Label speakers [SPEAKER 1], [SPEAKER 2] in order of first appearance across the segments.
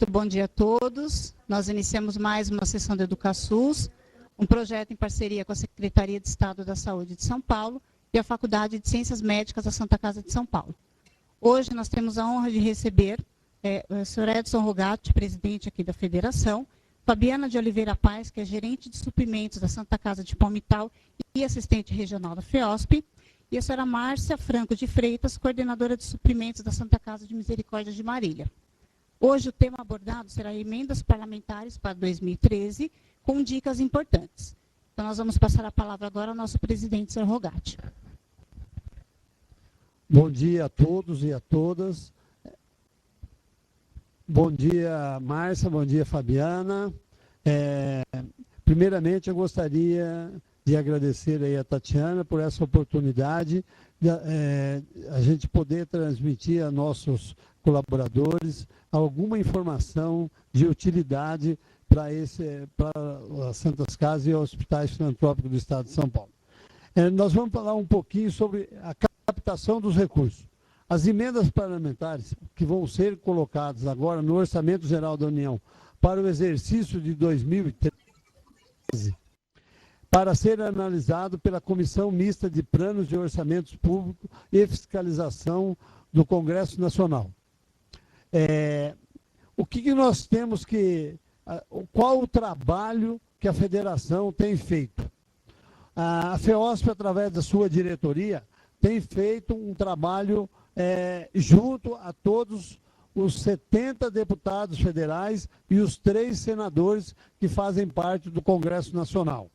[SPEAKER 1] Muito bom dia a todos. Nós iniciamos mais uma sessão do EducaSUS, um projeto em parceria com a Secretaria de Estado da Saúde de São Paulo e a Faculdade de Ciências Médicas da Santa Casa de São Paulo. Hoje nós temos a honra de receber o Sr. Edson Rogatti, presidente aqui da Federação, Fabiana de Oliveira Paz, que é gerente de suprimentos da Santa Casa de Palmital e assistente regional da FEOSP, e a senhora Márcia Franco de Freitas, coordenadora de suprimentos da Santa Casa de Misericórdia de Marília. Hoje o tema abordado será emendas parlamentares para 2013, com dicas importantes. Então nós vamos passar a palavra agora ao nosso presidente, Sr. Rogatti.
[SPEAKER 2] Bom dia a todos e a todas. Bom dia, Márcia, bom dia, Fabiana. Primeiramente, eu gostaria de agradecer aí a Tatiana por essa oportunidade de a gente poder transmitir a nossos colaboradores alguma informação de utilidade para as Santas Casas e hospitais filantrópicos do Estado de São Paulo. Nós vamos falar um pouquinho sobre a captação dos recursos. As emendas parlamentares que vão ser colocadas agora no Orçamento Geral da União para o exercício de 2013, para ser analisado pela Comissão Mista de Planos e Orçamentos Públicos e Fiscalização do Congresso Nacional. O que nós temos que... Qual o trabalho que a Federação tem feito? A FEOSP, através da sua diretoria, tem feito um trabalho junto a todos os 70 deputados federais e os 3 senadores que fazem parte do Congresso Nacional.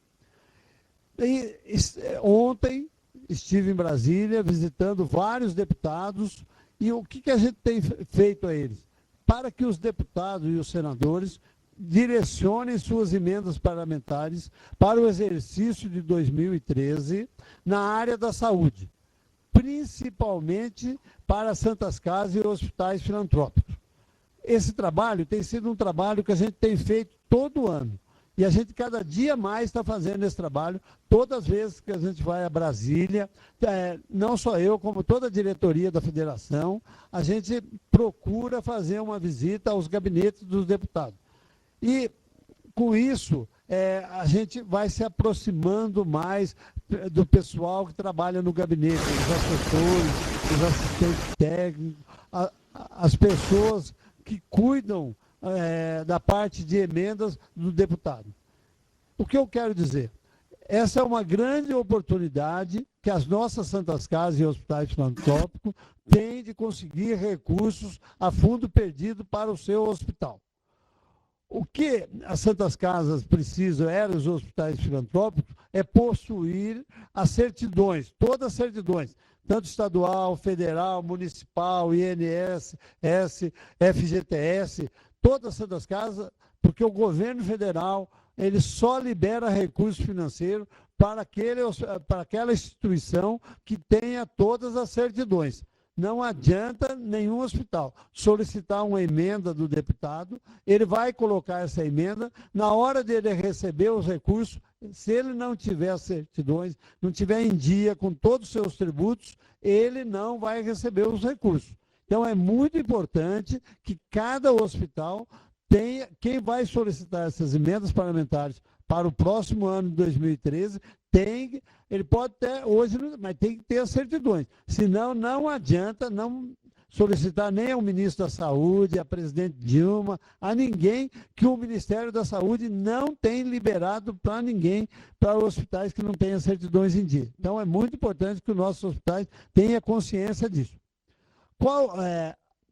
[SPEAKER 2] Ontem estive em Brasília visitando vários deputados e o que a gente tem feito a eles? Para que os deputados e os senadores direcionem suas emendas parlamentares para o exercício de 2013 na área da saúde, principalmente para Santas Casas e hospitais filantrópicos. Esse trabalho tem sido um trabalho que a gente tem feito todo ano. E a gente cada dia mais está fazendo esse trabalho, todas as vezes que a gente vai a Brasília, não só eu, como toda a diretoria da federação, a gente procura fazer uma visita aos gabinetes dos deputados. E, com isso, a gente vai se aproximando mais do pessoal que trabalha no gabinete, os assessores, os assistentes técnicos, as pessoas que cuidam da parte de emendas do deputado. O que eu quero dizer? Essa é uma grande oportunidade que as nossas Santas Casas e hospitais filantrópicos têm de conseguir recursos a fundo perdido para o seu hospital. O que as Santas Casas precisam, os hospitais filantrópicos, é possuir as certidões, todas as certidões, tanto estadual, federal, municipal, INSS, FGTS, todas as Santas Casas, porque o governo federal ele só libera recursos financeiros para aquela instituição que tenha todas as certidões. Não adianta nenhum hospital solicitar uma emenda do deputado, ele vai colocar essa emenda, na hora dele receber os recursos, se ele não tiver certidões, não tiver em dia com todos os seus tributos, ele não vai receber os recursos. Então é muito importante que cada hospital tenha, quem vai solicitar essas emendas parlamentares para o próximo ano de 2013, ele pode ter hoje, mas tem que ter as certidões. Senão, não adianta não solicitar nem ao ministro da Saúde, a presidente Dilma, a ninguém, que o Ministério da Saúde não tem liberado para ninguém, para hospitais que não tenham certidões em dia. Então, é muito importante que os nossos hospitais tenham consciência disso.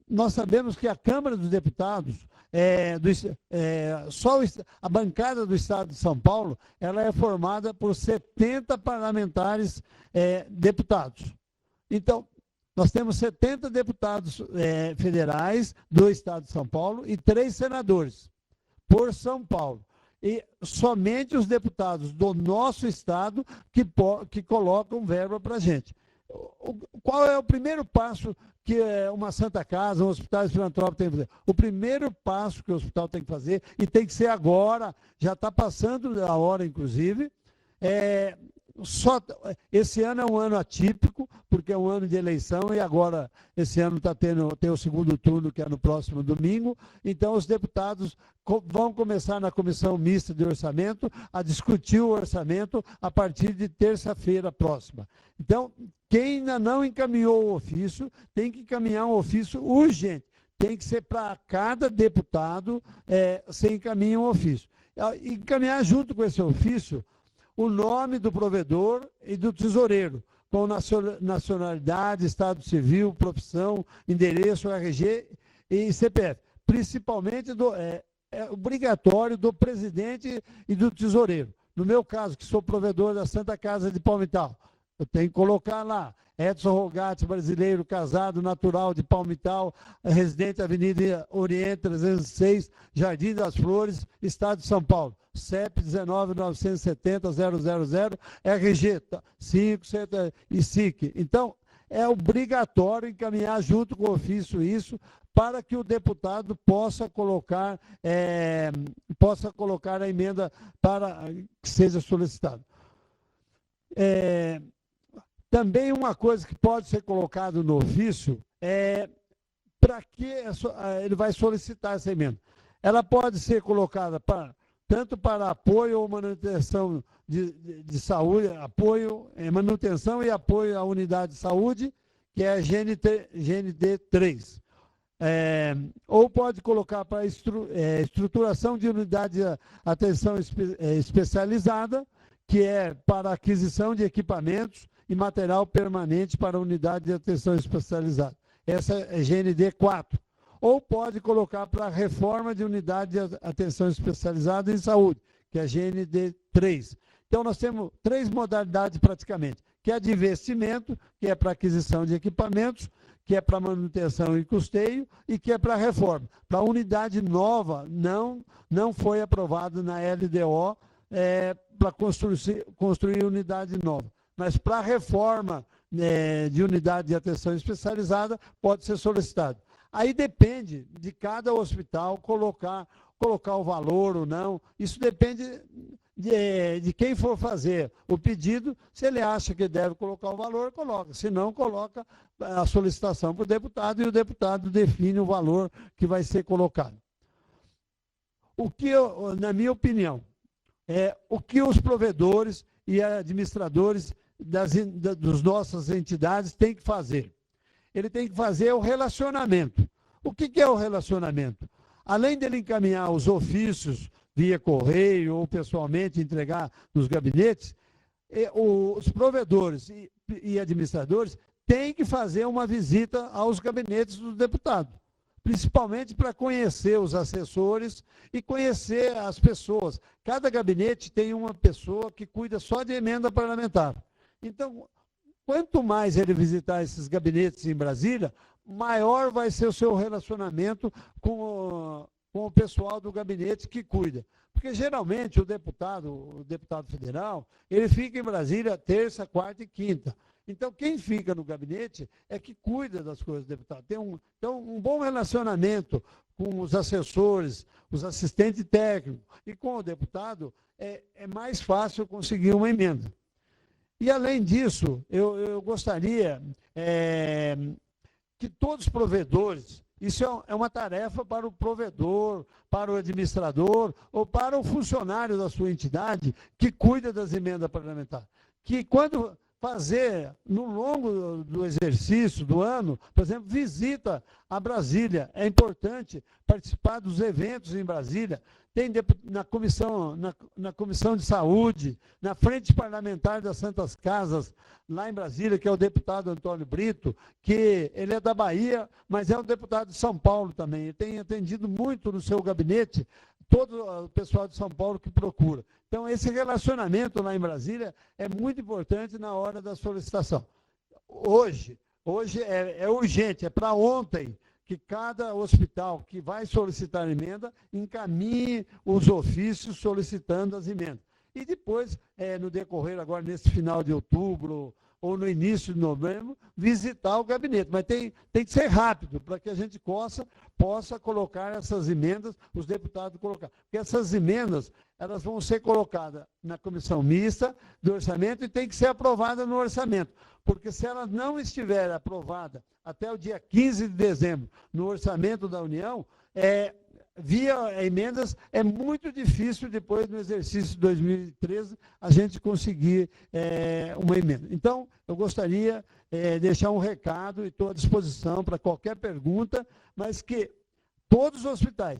[SPEAKER 2] Nós sabemos que a Câmara dos Deputados, só a bancada do Estado de São Paulo, ela é formada por 70 parlamentares deputados. Então, nós temos 70 deputados federais do Estado de São Paulo e 3 senadores por São Paulo. E somente os deputados do nosso Estado que colocam verba para a gente. Qual é o primeiro passo que uma Santa Casa, um hospital filantrópico tem que fazer? O primeiro passo que o hospital tem que fazer, e tem que ser agora, já está passando a hora, inclusive, esse ano é um ano atípico, porque porque é um ano de eleição e agora, esse ano tem o segundo turno, que é no próximo domingo. Então, os deputados vão começar na comissão mista de orçamento a discutir o orçamento a partir de terça-feira próxima. Então, quem ainda não encaminhou o ofício, tem que encaminhar um ofício urgente. Tem que ser para cada deputado, você encaminha um ofício. Encaminhar junto com esse ofício o nome do provedor e do tesoureiro, com nacionalidade, estado civil, profissão, endereço, RG e CPF. Principalmente é obrigatório do presidente e do tesoureiro. No meu caso, que sou provedor da Santa Casa de Palmital, eu tenho que colocar lá Edson Rogatti, brasileiro, casado, natural de Palmital, residente Avenida Oriente 306, Jardim das Flores, Estado de São Paulo. CEP 19.970.000, RG 5 e SIC. Então, é obrigatório encaminhar junto com o ofício isso, para que o deputado possa colocar a emenda para que seja solicitado. Também uma coisa que pode ser colocado no ofício é para que ele vai solicitar essa emenda. Ela pode ser colocada tanto para apoio ou manutenção de saúde, manutenção e apoio à unidade de saúde, que é a GND 3. Ou pode colocar para estruturação de unidade de atenção especializada, que é para aquisição de equipamentos e material permanente para a unidade de atenção especializada. Essa é GND 4. Ou pode colocar para a reforma de unidade de atenção especializada em saúde, que é GND 3. Então, nós temos 3 modalidades praticamente, que é de investimento, que é para aquisição de equipamentos, que é para manutenção e custeio, e que é para reforma. Para unidade nova, não foi aprovado na LDO para construir unidade nova. Mas para reforma de unidade de atenção especializada, pode ser solicitado. Aí depende de cada hospital colocar o valor ou não. Isso depende de quem for fazer o pedido. Se ele acha que deve colocar o valor, coloca. Se não, coloca a solicitação para o deputado e o deputado define o valor que vai ser colocado. Na minha opinião, o que os provedores e administradores das nossas entidades têm que fazer? Ele tem que fazer o relacionamento. O que é o relacionamento? Além dele encaminhar os ofícios via correio ou pessoalmente entregar nos gabinetes, os provedores e administradores têm que fazer uma visita aos gabinetes do deputado, principalmente para conhecer os assessores e conhecer as pessoas. Cada gabinete tem uma pessoa que cuida só de emenda parlamentar. Então, quanto mais ele visitar esses gabinetes em Brasília, maior vai ser o seu relacionamento com o pessoal do gabinete que cuida. Porque, geralmente, o deputado federal, ele fica em Brasília terça, quarta e quinta. Então, quem fica no gabinete é que cuida das coisas do deputado. Então, um bom relacionamento com os assessores, os assistentes técnicos e com o deputado, é mais fácil conseguir uma emenda. E, além disso, eu gostaria que todos os provedores, isso é uma tarefa para o provedor, para o administrador ou para o funcionário da sua entidade que cuida das emendas parlamentares, que quando fazer, no longo do exercício, do ano, por exemplo, visita a Brasília. É importante participar dos eventos em Brasília. Tem na comissão de saúde, na frente parlamentar das Santas Casas, lá em Brasília, que é o deputado Antônio Brito, que ele é da Bahia, mas é um deputado de São Paulo também. Ele tem atendido muito no seu gabinete todo o pessoal de São Paulo que procura. Então, esse relacionamento lá em Brasília é muito importante na hora da solicitação. Hoje é urgente, é para ontem, que cada hospital que vai solicitar emenda encaminhe os ofícios solicitando as emendas. E depois, no decorrer agora, nesse final de outubro ou no início de novembro, visitar o gabinete. Mas tem que ser rápido, para que a gente possa colocar essas emendas, os deputados colocar. Porque essas emendas, elas vão ser colocadas na comissão mista do orçamento e tem que ser aprovada no orçamento. Porque se ela não estiver aprovada até o dia 15 de dezembro no orçamento da União, via emendas, é muito difícil depois no exercício de 2013 a gente conseguir uma emenda. Então, eu gostaria de deixar um recado e estou à disposição para qualquer pergunta, mas que todos os hospitais,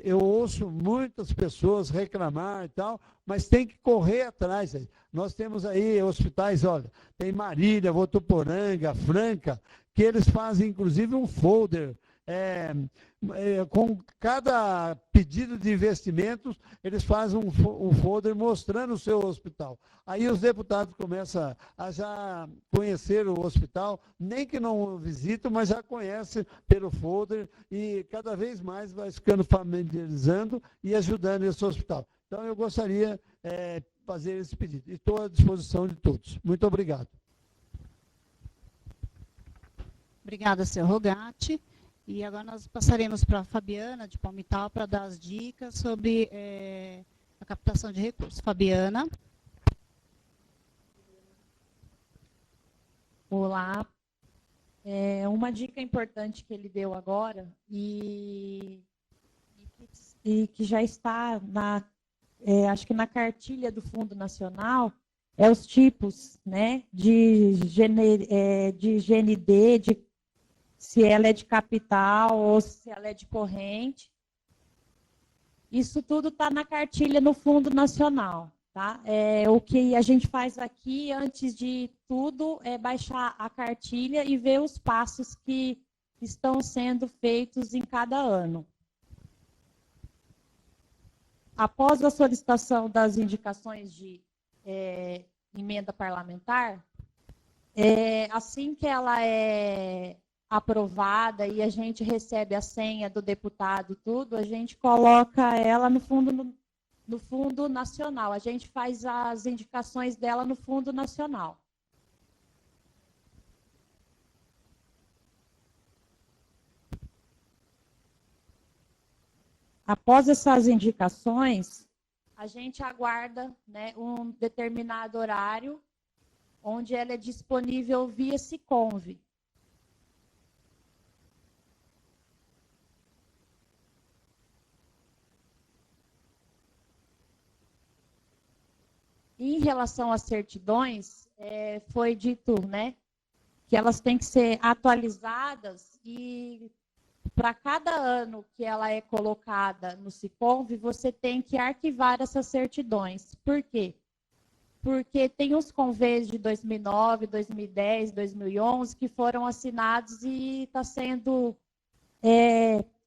[SPEAKER 2] eu ouço muitas pessoas reclamar e tal, mas tem que correr atrás. Nós temos aí hospitais, olha, tem Marília, Votuporanga, Franca, que eles fazem inclusive um folder, com cada pedido de investimentos, eles fazem um folder mostrando o seu hospital. Aí os deputados começam a já conhecer o hospital, nem que não visitam, mas já conhecem pelo folder e cada vez mais vai ficando familiarizando e ajudando esse hospital. Então, eu gostaria de fazer esse pedido. E estou à disposição de todos. Muito obrigado.
[SPEAKER 1] Obrigada, senhor Rogatti. E agora nós passaremos para a Fabiana, de Palmital, para dar as dicas sobre a captação de recursos. Fabiana.
[SPEAKER 3] Olá. Uma dica importante que ele deu agora e que já está, acho que na cartilha do Fundo Nacional, os tipos, né, de GND, se ela é de capital ou se ela é de corrente. Isso tudo está na cartilha no Fundo Nacional. Tá? O que a gente faz aqui, antes de tudo, é baixar a cartilha e ver os passos que estão sendo feitos em cada ano. Após a solicitação das indicações de emenda parlamentar, assim que ela é aprovada e a gente recebe a senha do deputado e tudo, a gente coloca ela no Fundo Nacional. A gente faz as indicações dela no Fundo Nacional. Após essas indicações, a gente aguarda, né, um determinado horário onde ela é disponível via Siconv. Em relação às certidões, foi dito, né, que elas têm que ser atualizadas e para cada ano que ela é colocada no Siconv, você tem que arquivar essas certidões. Por quê? Porque tem os convênios de 2009, 2010, 2011 que foram assinados e está sendo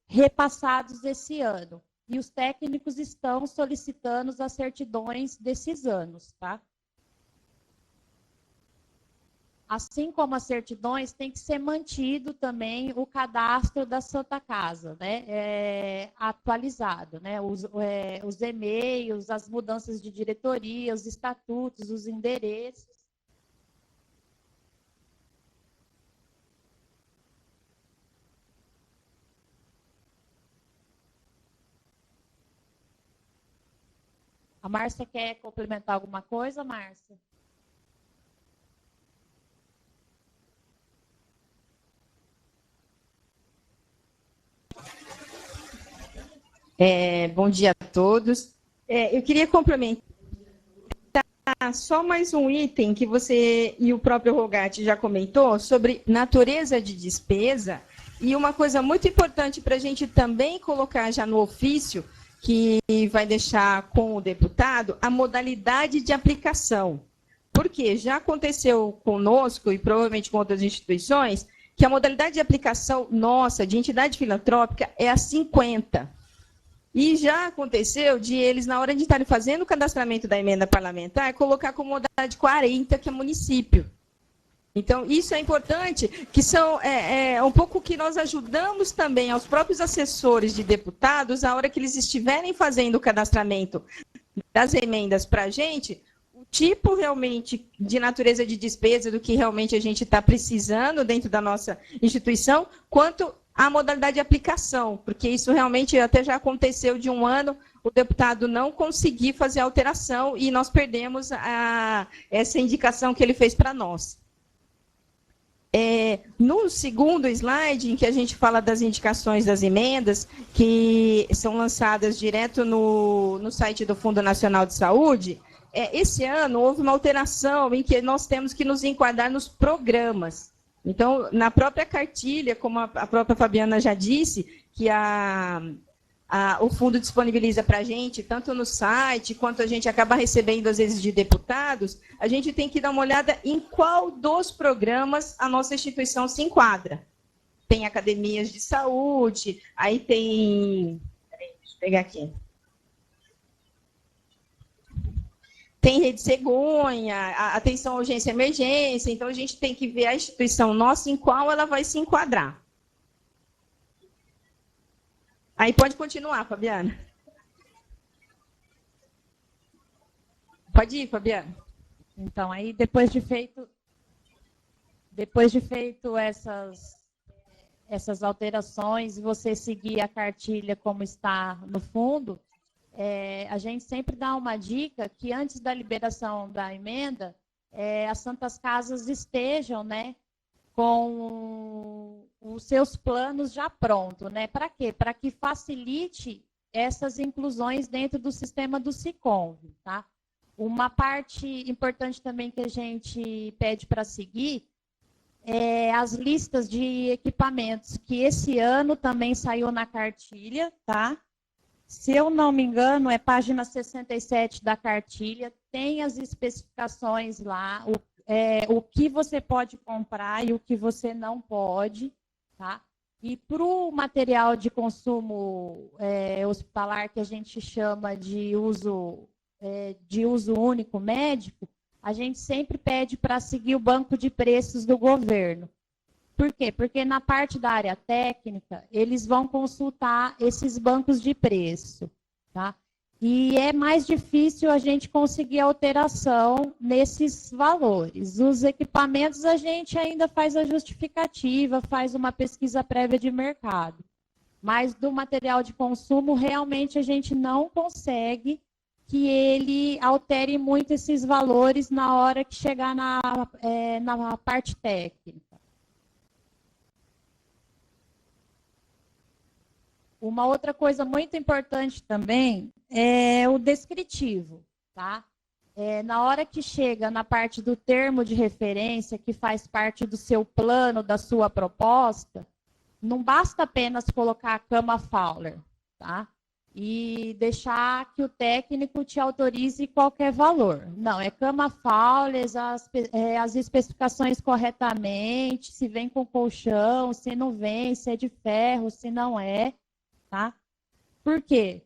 [SPEAKER 3] repassados esse ano. E os técnicos estão solicitando as certidões desses anos, tá? Assim como as certidões, tem que ser mantido também o cadastro da Santa Casa, né? Atualizado, né? Os e-mails, as mudanças de diretoria, os estatutos, os endereços. A Márcia quer complementar alguma coisa, Márcia?
[SPEAKER 4] Bom dia a todos. Eu queria complementar só mais um item que você e o próprio Rogatti já comentou sobre natureza de despesa e uma coisa muito importante para a gente também colocar já no ofício, que vai deixar com o deputado, a modalidade de aplicação. Porque já aconteceu conosco e provavelmente com outras instituições, que a modalidade de aplicação nossa, de entidade filantrópica, é a 50. E já aconteceu de eles, na hora de estarem fazendo o cadastramento da emenda parlamentar, colocar como modalidade 40, que é município. Então, isso é importante, que são um pouco que nós ajudamos também aos próprios assessores de deputados, na hora que eles estiverem fazendo o cadastramento das emendas para a gente, tipo realmente de natureza de despesa do que realmente a gente está precisando dentro da nossa instituição, quanto a modalidade de aplicação, porque isso realmente até já aconteceu de um ano, o deputado não conseguir fazer a alteração e nós perdemos essa indicação que ele fez para nós. No segundo slide, em que a gente fala das indicações das emendas, que são lançadas direto no site do Fundo Nacional de Saúde, esse ano houve uma alteração em que nós temos que nos enquadrar nos programas. Então, na própria cartilha, como a própria Fabiana já disse, que o fundo disponibiliza para a gente, tanto no site, quanto a gente acaba recebendo, às vezes, de deputados, a gente tem que dar uma olhada em qual dos programas a nossa instituição se enquadra. Tem academias de saúde, aí tem... Peraí, deixa eu pegar aqui. Tem rede cegonha, atenção, urgência e emergência, então a gente tem que ver a instituição nossa em qual ela vai se enquadrar. Aí pode continuar, Fabiana. Pode ir, Fabiana.
[SPEAKER 3] Então, aí depois de feito essas alterações, você seguir a cartilha como está no fundo, a gente sempre dá uma dica que antes da liberação da emenda, as Santas Casas estejam, né, com os seus planos já prontos, né? Para quê? Para que facilite essas inclusões dentro do sistema do Siconv, tá? Uma parte importante também que a gente pede para seguir as listas de equipamentos, que esse ano também saiu na cartilha, tá? Se eu não me engano, é página 67 da cartilha, tem as especificações lá, o que você pode comprar e o que você não pode, tá? E para o material de consumo hospitalar, que a gente chama de uso único médico, a gente sempre pede para seguir o banco de preços do governo. Por quê? Porque na parte da área técnica, eles vão consultar esses bancos de preço, tá? E é mais difícil a gente conseguir alteração nesses valores. Os equipamentos, a gente ainda faz a justificativa, faz uma pesquisa prévia de mercado. Mas do material de consumo, realmente a gente não consegue que ele altere muito esses valores na hora que chegar na parte técnica. Uma outra coisa muito importante também é o descritivo, tá? Na hora que chega na parte do termo de referência, que faz parte do seu plano, da sua proposta, não basta apenas colocar a cama Fowler, tá? E deixar que o técnico te autorize qualquer valor. Não, é cama Fowler, as especificações corretamente, se vem com colchão, se não vem, se é de ferro, se não é. Tá? Por quê?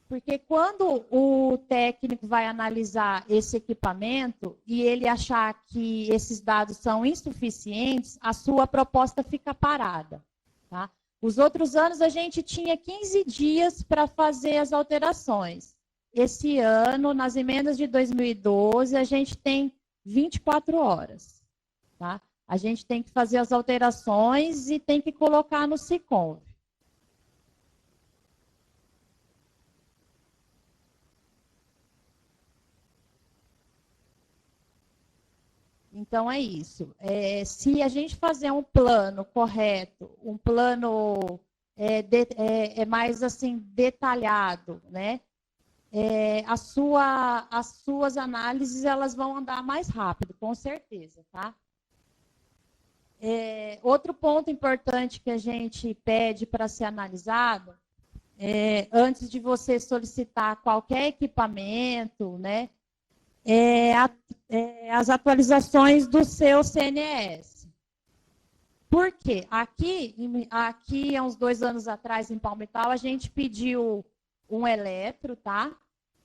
[SPEAKER 3] Porque quando o técnico vai analisar esse equipamento e ele achar que esses dados são insuficientes, a sua proposta fica parada. Tá? Os outros anos a gente tinha 15 dias para fazer as alterações. Esse ano, nas emendas de 2012, a gente tem 24 horas. Tá? A gente tem que fazer as alterações e tem que colocar no Siconv. Então, é isso. Se a gente fazer um plano correto, um plano mais assim detalhado, né? As suas análises elas vão andar mais rápido, com certeza, tá? Outro ponto importante que a gente pede para ser analisado, antes de você solicitar qualquer equipamento, né? As atualizações do seu CNS. Por quê? Aqui, há uns 2 anos atrás, em Palmital, a gente pediu um eletro, tá?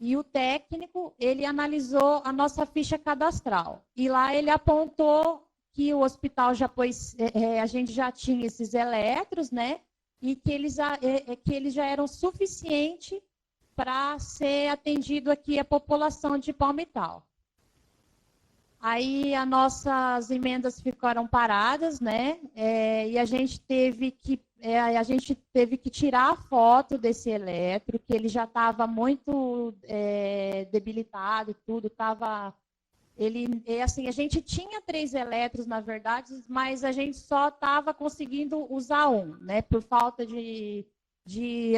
[SPEAKER 3] E o técnico, ele analisou a nossa ficha cadastral. E lá ele apontou que o hospital já pôs, a gente já tinha esses eletros, né? E que eles já eram suficientes para ser atendido aqui a população de Palmital. Aí as nossas emendas ficaram paradas, né? E a gente teve que tirar a foto desse eletro, que ele já estava muito debilitado e tudo, assim, a gente tinha 3 eletros, na verdade, mas a gente só estava conseguindo usar um, né? Por falta de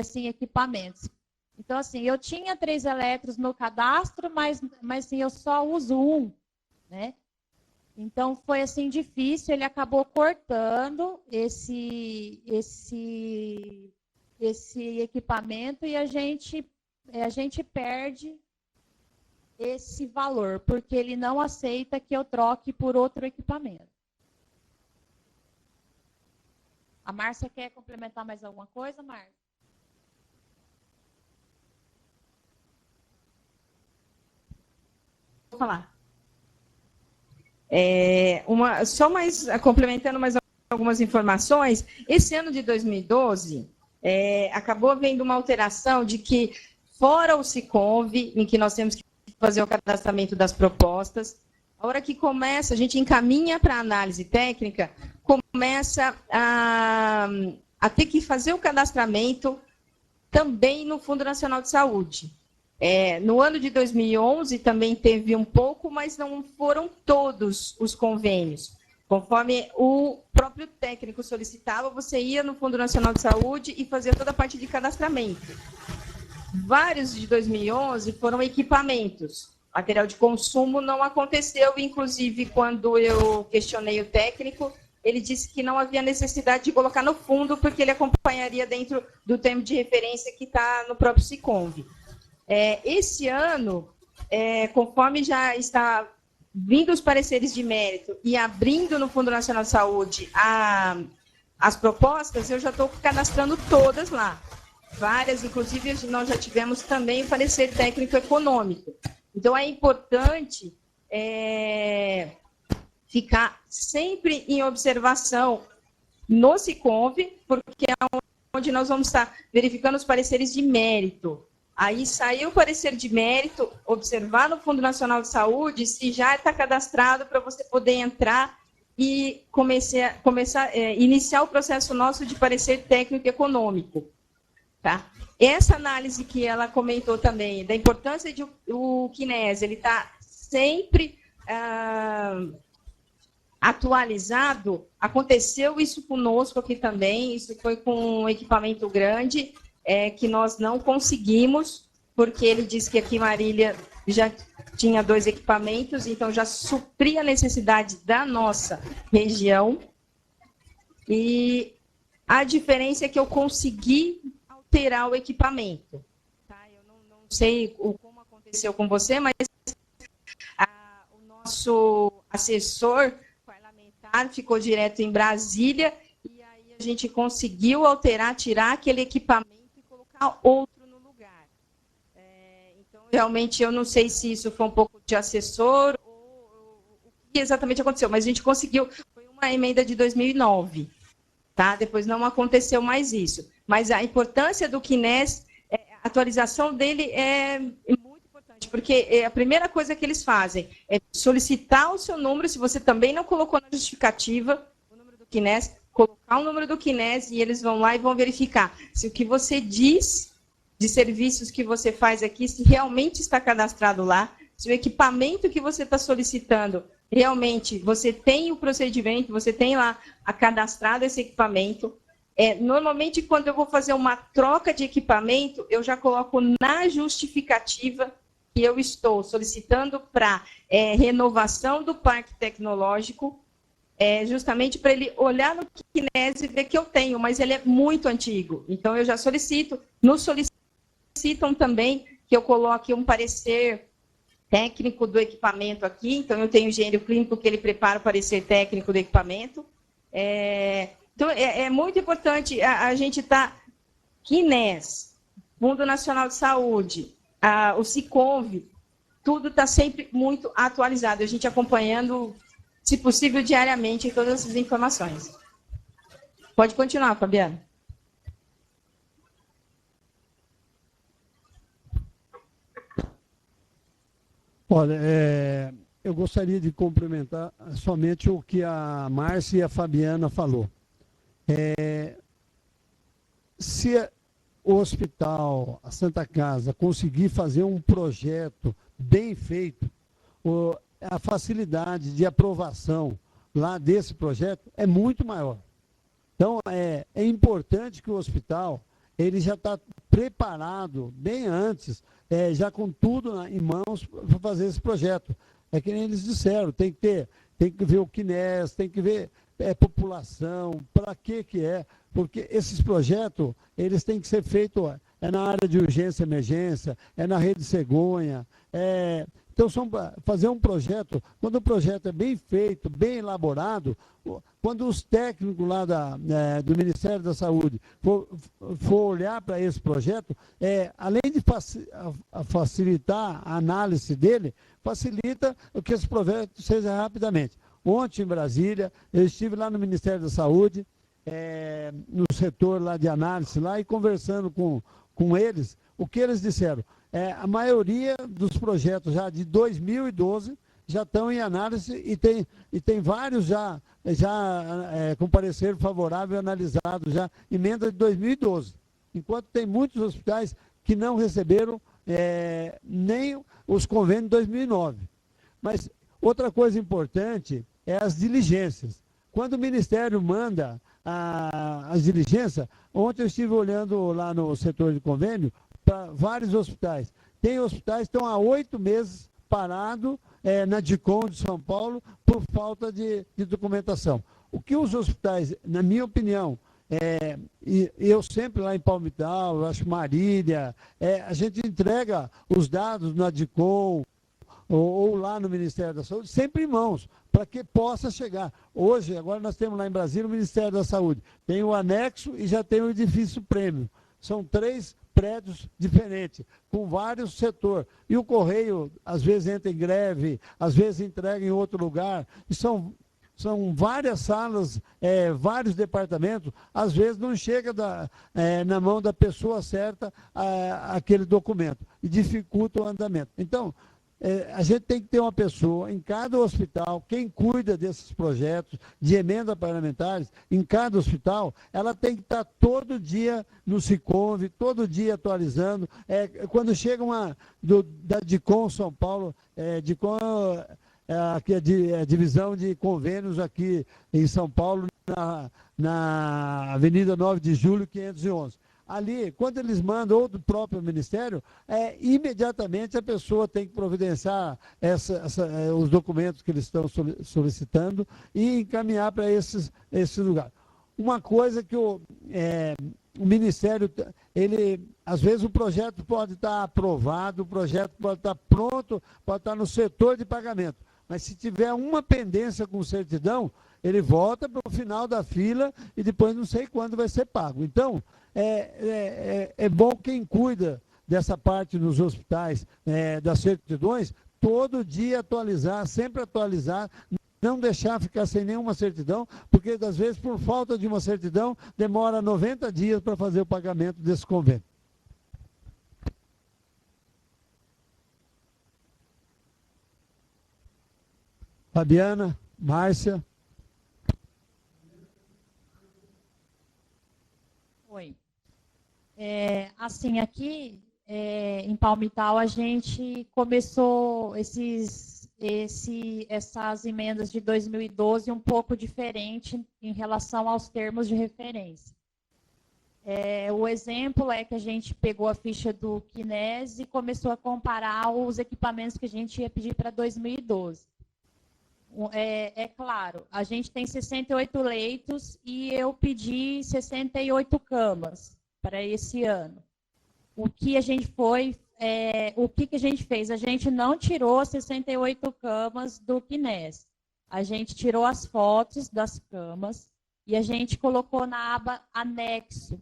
[SPEAKER 3] assim, equipamentos. Então, assim, eu tinha 3 eletros no cadastro, mas assim, eu só uso um, né? Então, foi assim difícil, ele acabou cortando esse equipamento e a gente perde esse valor, porque ele não aceita que eu troque por outro equipamento. A Márcia quer complementar mais alguma coisa, Márcia?
[SPEAKER 4] Vou falar. Complementando mais algumas informações, esse ano de 2012, acabou havendo uma alteração de que, fora o Siconv, em que nós temos que fazer o cadastramento das propostas, a hora que começa, a gente encaminha para a análise técnica, começa a ter que fazer o cadastramento também no Fundo Nacional de Saúde. No ano de 2011 também teve um pouco, mas não foram todos os convênios. Conforme o próprio técnico solicitava, você ia no Fundo Nacional de Saúde e fazia toda a parte de cadastramento. Vários de 2011 foram equipamentos. Material de consumo não aconteceu, inclusive quando eu questionei o técnico, ele disse que não havia necessidade de colocar no fundo, porque ele acompanharia dentro do termo de referência que está no próprio Siconv. Esse ano, conforme já está vindo os pareceres de mérito e abrindo no Fundo Nacional de Saúde as propostas, eu já estou cadastrando todas lá. Várias, inclusive, nós já tivemos também o parecer técnico econômico. Então, é importante ficar sempre em observação no Siconv, porque é onde nós vamos estar verificando os pareceres de mérito. Aí saiu o parecer de mérito, observar no Fundo Nacional de Saúde se já está cadastrado para você poder entrar e iniciar o processo nosso de parecer técnico econômico. Tá? Essa análise que ela comentou também, da importância de o KINES, ele está sempre atualizado, aconteceu isso conosco aqui também, isso foi com um equipamento grande, que nós não conseguimos, porque ele disse que aqui em Marília já tinha 2 equipamentos, então já supria a necessidade da nossa região, e a diferença é que eu consegui alterar o equipamento. Tá? Eu não sei como aconteceu com você, mas o nosso assessor parlamentar ficou direto em Brasília, e aí a gente conseguiu alterar, tirar aquele equipamento e colocar outro no lugar. Então, realmente, eu não sei se isso foi um pouco de assessor ou o que exatamente aconteceu, mas a gente conseguiu, foi uma emenda de 2009. Tá? Depois não aconteceu mais isso. Mas a importância do KINES, a atualização dele é muito importante, porque a primeira coisa que eles fazem é solicitar o seu número, se você também não colocou na justificativa o número do KINES, colocar o número do KINES e eles vão lá e vão verificar se o que você diz de serviços que você faz aqui, se realmente está cadastrado lá, se o equipamento que você está solicitando, realmente você tem o procedimento, você tem lá cadastrado esse equipamento. Normalmente, quando eu vou fazer uma troca de equipamento, eu já coloco na justificativa que eu estou solicitando para renovação do parque tecnológico, justamente para ele olhar no KINES e ver que eu tenho, mas ele é muito antigo. Então, eu já solicito, nos solicitam também que eu coloque um parecer técnico do equipamento aqui, então eu tenho o engenheiro clínico que ele prepara o parecer técnico do equipamento. Então, é muito importante a gente estar KINES, Fundo Nacional de Saúde, o Siconv, tudo está sempre muito atualizado, a gente acompanhando, se possível, diariamente, todas essas informações. Pode continuar, Fabiana.
[SPEAKER 2] Olha, eu gostaria de complementar somente o que a Márcia e a Fabiana falou. Se o hospital, a Santa Casa, conseguir fazer um projeto bem feito, a facilidade de aprovação lá desse projeto é muito maior. Então, é importante que o hospital ele já está preparado bem antes, já com tudo em mãos para fazer esse projeto. É que nem eles disseram, tem que ver o CNES, tem que ver população, para que é, porque esses projetos, eles têm que ser feitos, na área de urgência e emergência, na rede cegonha, então, fazer um projeto, quando o projeto é bem feito, bem elaborado, quando os técnicos lá do Ministério da Saúde for olhar para esse projeto, além de facilitar a análise dele, facilita que esse projeto seja rapidamente. Ontem, em Brasília, eu estive lá no Ministério da Saúde, no setor lá de análise, lá, e conversando com eles, o que eles disseram? A maioria dos projetos já de 2012 já estão em análise e tem vários já com parecer favorável analisado, já emenda de 2012. Enquanto tem muitos hospitais que não receberam nem os convênios de 2009. Mas outra coisa importante é as diligências. Quando o Ministério manda as diligências, ontem eu estive olhando lá no setor de convênio, para vários hospitais. Tem hospitais que estão há 8 meses parados na DICOM de São Paulo por falta de documentação. O que os hospitais, na minha opinião, e eu sempre lá em Palmital, eu acho Marília, a gente entrega os dados na DICOM ou lá no Ministério da Saúde, sempre em mãos, para que possa chegar. Hoje, agora nós temos lá em Brasília o Ministério da Saúde, tem o anexo e já tem o edifício prêmio. São 3 prédios diferentes, com vários setores. E o Correio, às vezes, entra em greve, às vezes entrega em outro lugar. E são várias salas, vários departamentos, às vezes não chega na mão da pessoa certa aquele documento, e dificulta o andamento. Então, a gente tem que ter uma pessoa em cada hospital, quem cuida desses projetos de emenda parlamentares, em cada hospital, ela tem que estar todo dia no Siconv, todo dia atualizando. Quando chega da DICOM São Paulo, DICOM, aqui a divisão de convênios aqui em São Paulo, na Avenida 9 de Julho, 511. Ali, quando eles mandam, ou do próprio Ministério, imediatamente a pessoa tem que providenciar os documentos que eles estão solicitando e encaminhar para esse lugar. Uma coisa que o Ministério, às vezes o projeto pode estar aprovado, o projeto pode estar pronto, pode estar no setor de pagamento, mas se tiver uma pendência com certidão, ele volta para o final da fila e depois não sei quando vai ser pago. Então, é bom quem cuida dessa parte nos hospitais, das certidões, todo dia atualizar, sempre atualizar, não deixar ficar sem nenhuma certidão, porque às vezes por falta de uma certidão, demora 90 dias para fazer o pagamento desse convênio. Fabiana, Márcia.
[SPEAKER 3] Oi. Assim, aqui em Palmital, a gente começou essas emendas de 2012 um pouco diferente em relação aos termos de referência. O exemplo é que a gente pegou a ficha do CNES e começou a comparar os equipamentos que a gente ia pedir para 2012. Claro, a gente tem 68 leitos e eu pedi 68 camas para esse ano. O que a gente fez? A gente não tirou 68 camas do CNES. A gente tirou as fotos das camas e a gente colocou na aba anexo,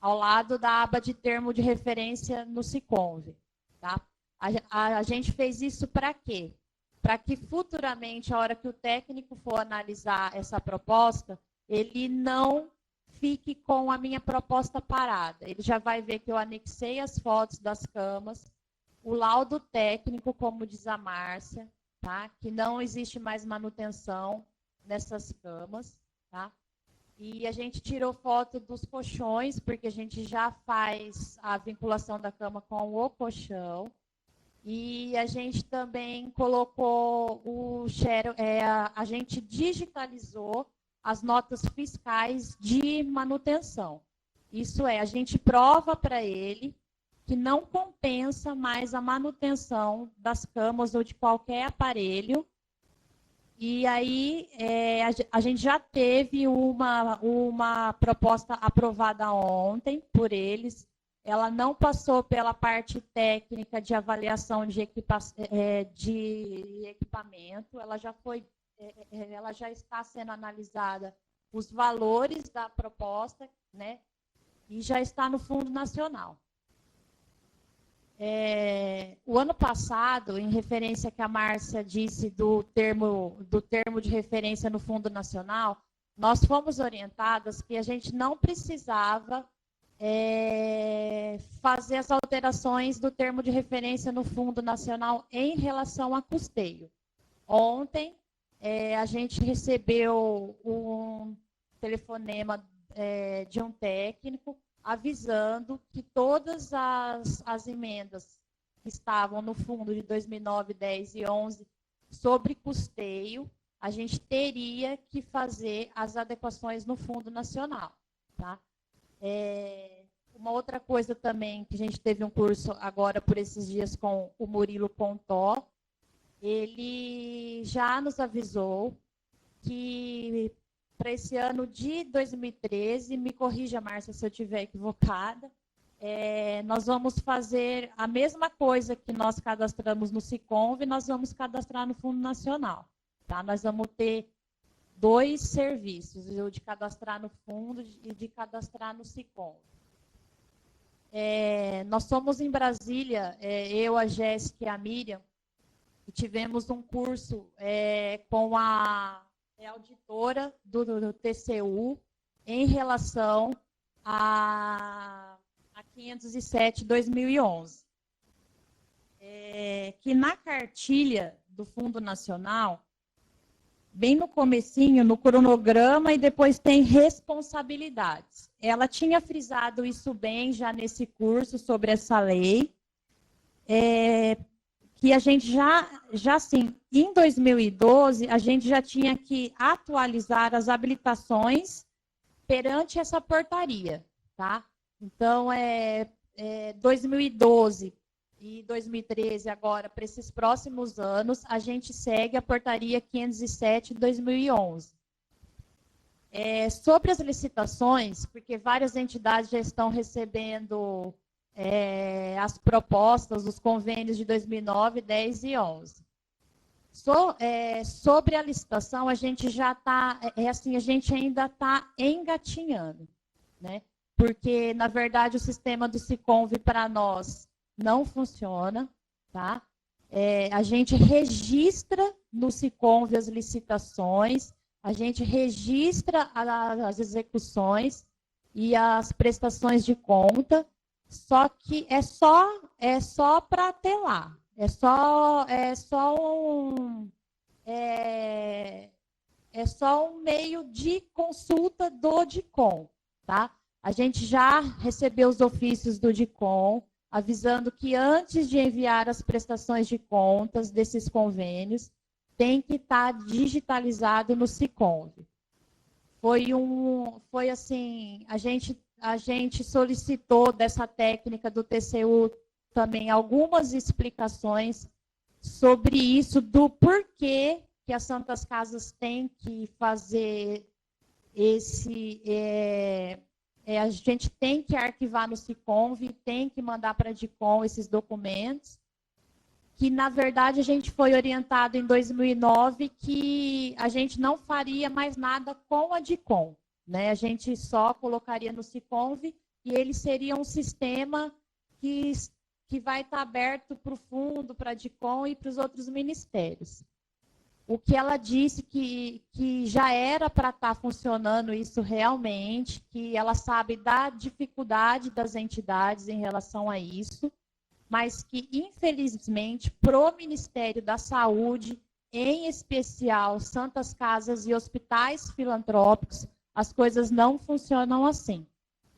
[SPEAKER 3] ao lado da aba de termo de referência no Siconv. Tá? A gente fez isso para quê? Para que futuramente, a hora que o técnico for analisar essa proposta, ele não fique com a minha proposta parada. Ele já vai ver que eu anexei as fotos das camas, o laudo técnico, como diz a Márcia, tá? Que não existe mais manutenção nessas camas, tá? E a gente tirou foto dos colchões, porque a gente já faz a vinculação da cama com o colchão. E a gente também colocou o a gente digitalizou as notas fiscais de manutenção. Isso é, a gente prova para ele que não compensa mais a manutenção das camas ou de qualquer aparelho. E aí a gente já teve uma proposta aprovada ontem por eles. Ela não passou pela parte técnica de avaliação de equipamento, ela já está sendo analisada os valores da proposta, né? E já está no Fundo Nacional. O ano passado, em referência que a Márcia disse do termo de referência no Fundo Nacional, nós fomos orientadas que a gente não precisava fazer as alterações do termo de referência no Fundo Nacional em relação a custeio. Ontem, a gente recebeu um telefonema de um técnico avisando que todas as emendas que estavam no fundo de 2009, 10 e 11 sobre custeio, a gente teria que fazer as adequações no Fundo Nacional. Tá? Uma outra coisa também, que a gente teve um curso agora por esses dias com o Murilo Pontó, ele já nos avisou que para esse ano de 2013, me corrija, Márcia, se eu estiver equivocada, nós vamos fazer a mesma coisa que nós cadastramos no Siconv, nós vamos cadastrar no Fundo Nacional. Tá? Nós vamos ter 2 serviços, o de cadastrar no Fundo e de cadastrar no Siconv. Nós somos em Brasília, eu, a Jéssica e a Miriam, e tivemos um curso com a auditora do TCU em relação a 507/2011. Que na cartilha do Fundo Nacional, bem no comecinho, no cronograma, e depois tem responsabilidades. Ela tinha frisado isso bem já nesse curso sobre essa lei, que a gente já assim, em 2012, a gente já tinha que atualizar as habilitações perante essa portaria, tá? Então, 2012 e 2013 agora, para esses próximos anos, a gente segue a portaria 507 de 2011. Sobre as licitações, porque várias entidades já estão recebendo as propostas, os convênios de 2009, 10 e 11. Sobre a licitação, a gente já está, assim, a gente ainda está engatinhando, né? Porque, na verdade, o sistema do Siconv para nós não funciona, tá? A gente registra no Siconv as licitações, a gente registra as execuções e as prestações de conta, só que é só para ter lá. É só um meio de consulta do DICOM, tá? A gente já recebeu os ofícios do DICOM, avisando que antes de enviar as prestações de contas desses convênios, tem que estar digitalizado no Siconv. Foi assim, a gente solicitou dessa técnica do TCU também algumas explicações sobre isso, do porquê que as Santas Casas têm que fazer a gente tem que arquivar no Siconv, tem que mandar para a DICOM esses documentos, que, na verdade, a gente foi orientado em 2009 que a gente não faria mais nada com a DICOM, né? A gente só colocaria no Siconv e ele seria um sistema que vai estar aberto para o fundo, para a DICOM e para os outros ministérios. O que ela disse que já era para estar funcionando isso realmente, que ela sabe da dificuldade das entidades em relação a isso, mas que, infelizmente, para o Ministério da Saúde, em especial santas casas e hospitais filantrópicos, as coisas não funcionam assim,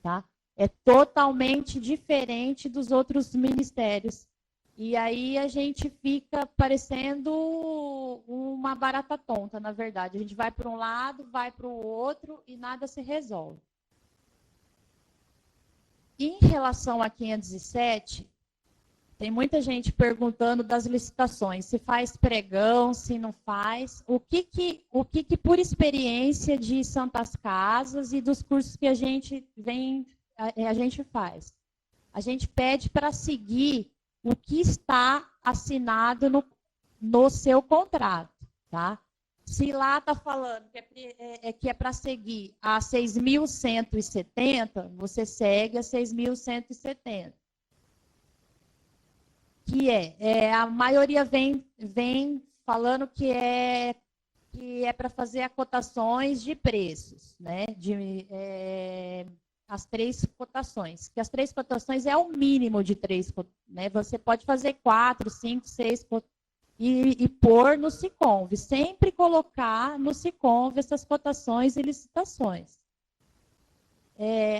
[SPEAKER 3] tá? É totalmente diferente dos outros ministérios. E aí a gente fica parecendo uma barata tonta, na verdade. A gente vai para um lado, vai para o outro e nada se resolve. Em relação a 507, tem muita gente perguntando das licitações, se faz pregão, se não faz. O que por experiência de Santas Casas e dos cursos que a gente faz? A gente pede para seguir o que está assinado no seu contrato, tá? Se lá está falando que é para seguir a 6.170, você segue a 6.170. A maioria vem falando que é para fazer acotações de preços, né? As 3 cotações, que as 3 cotações é o mínimo de 3, né? Você pode fazer 4, 5, 6 e pôr no Siconv, sempre colocar no Siconv essas cotações e licitações.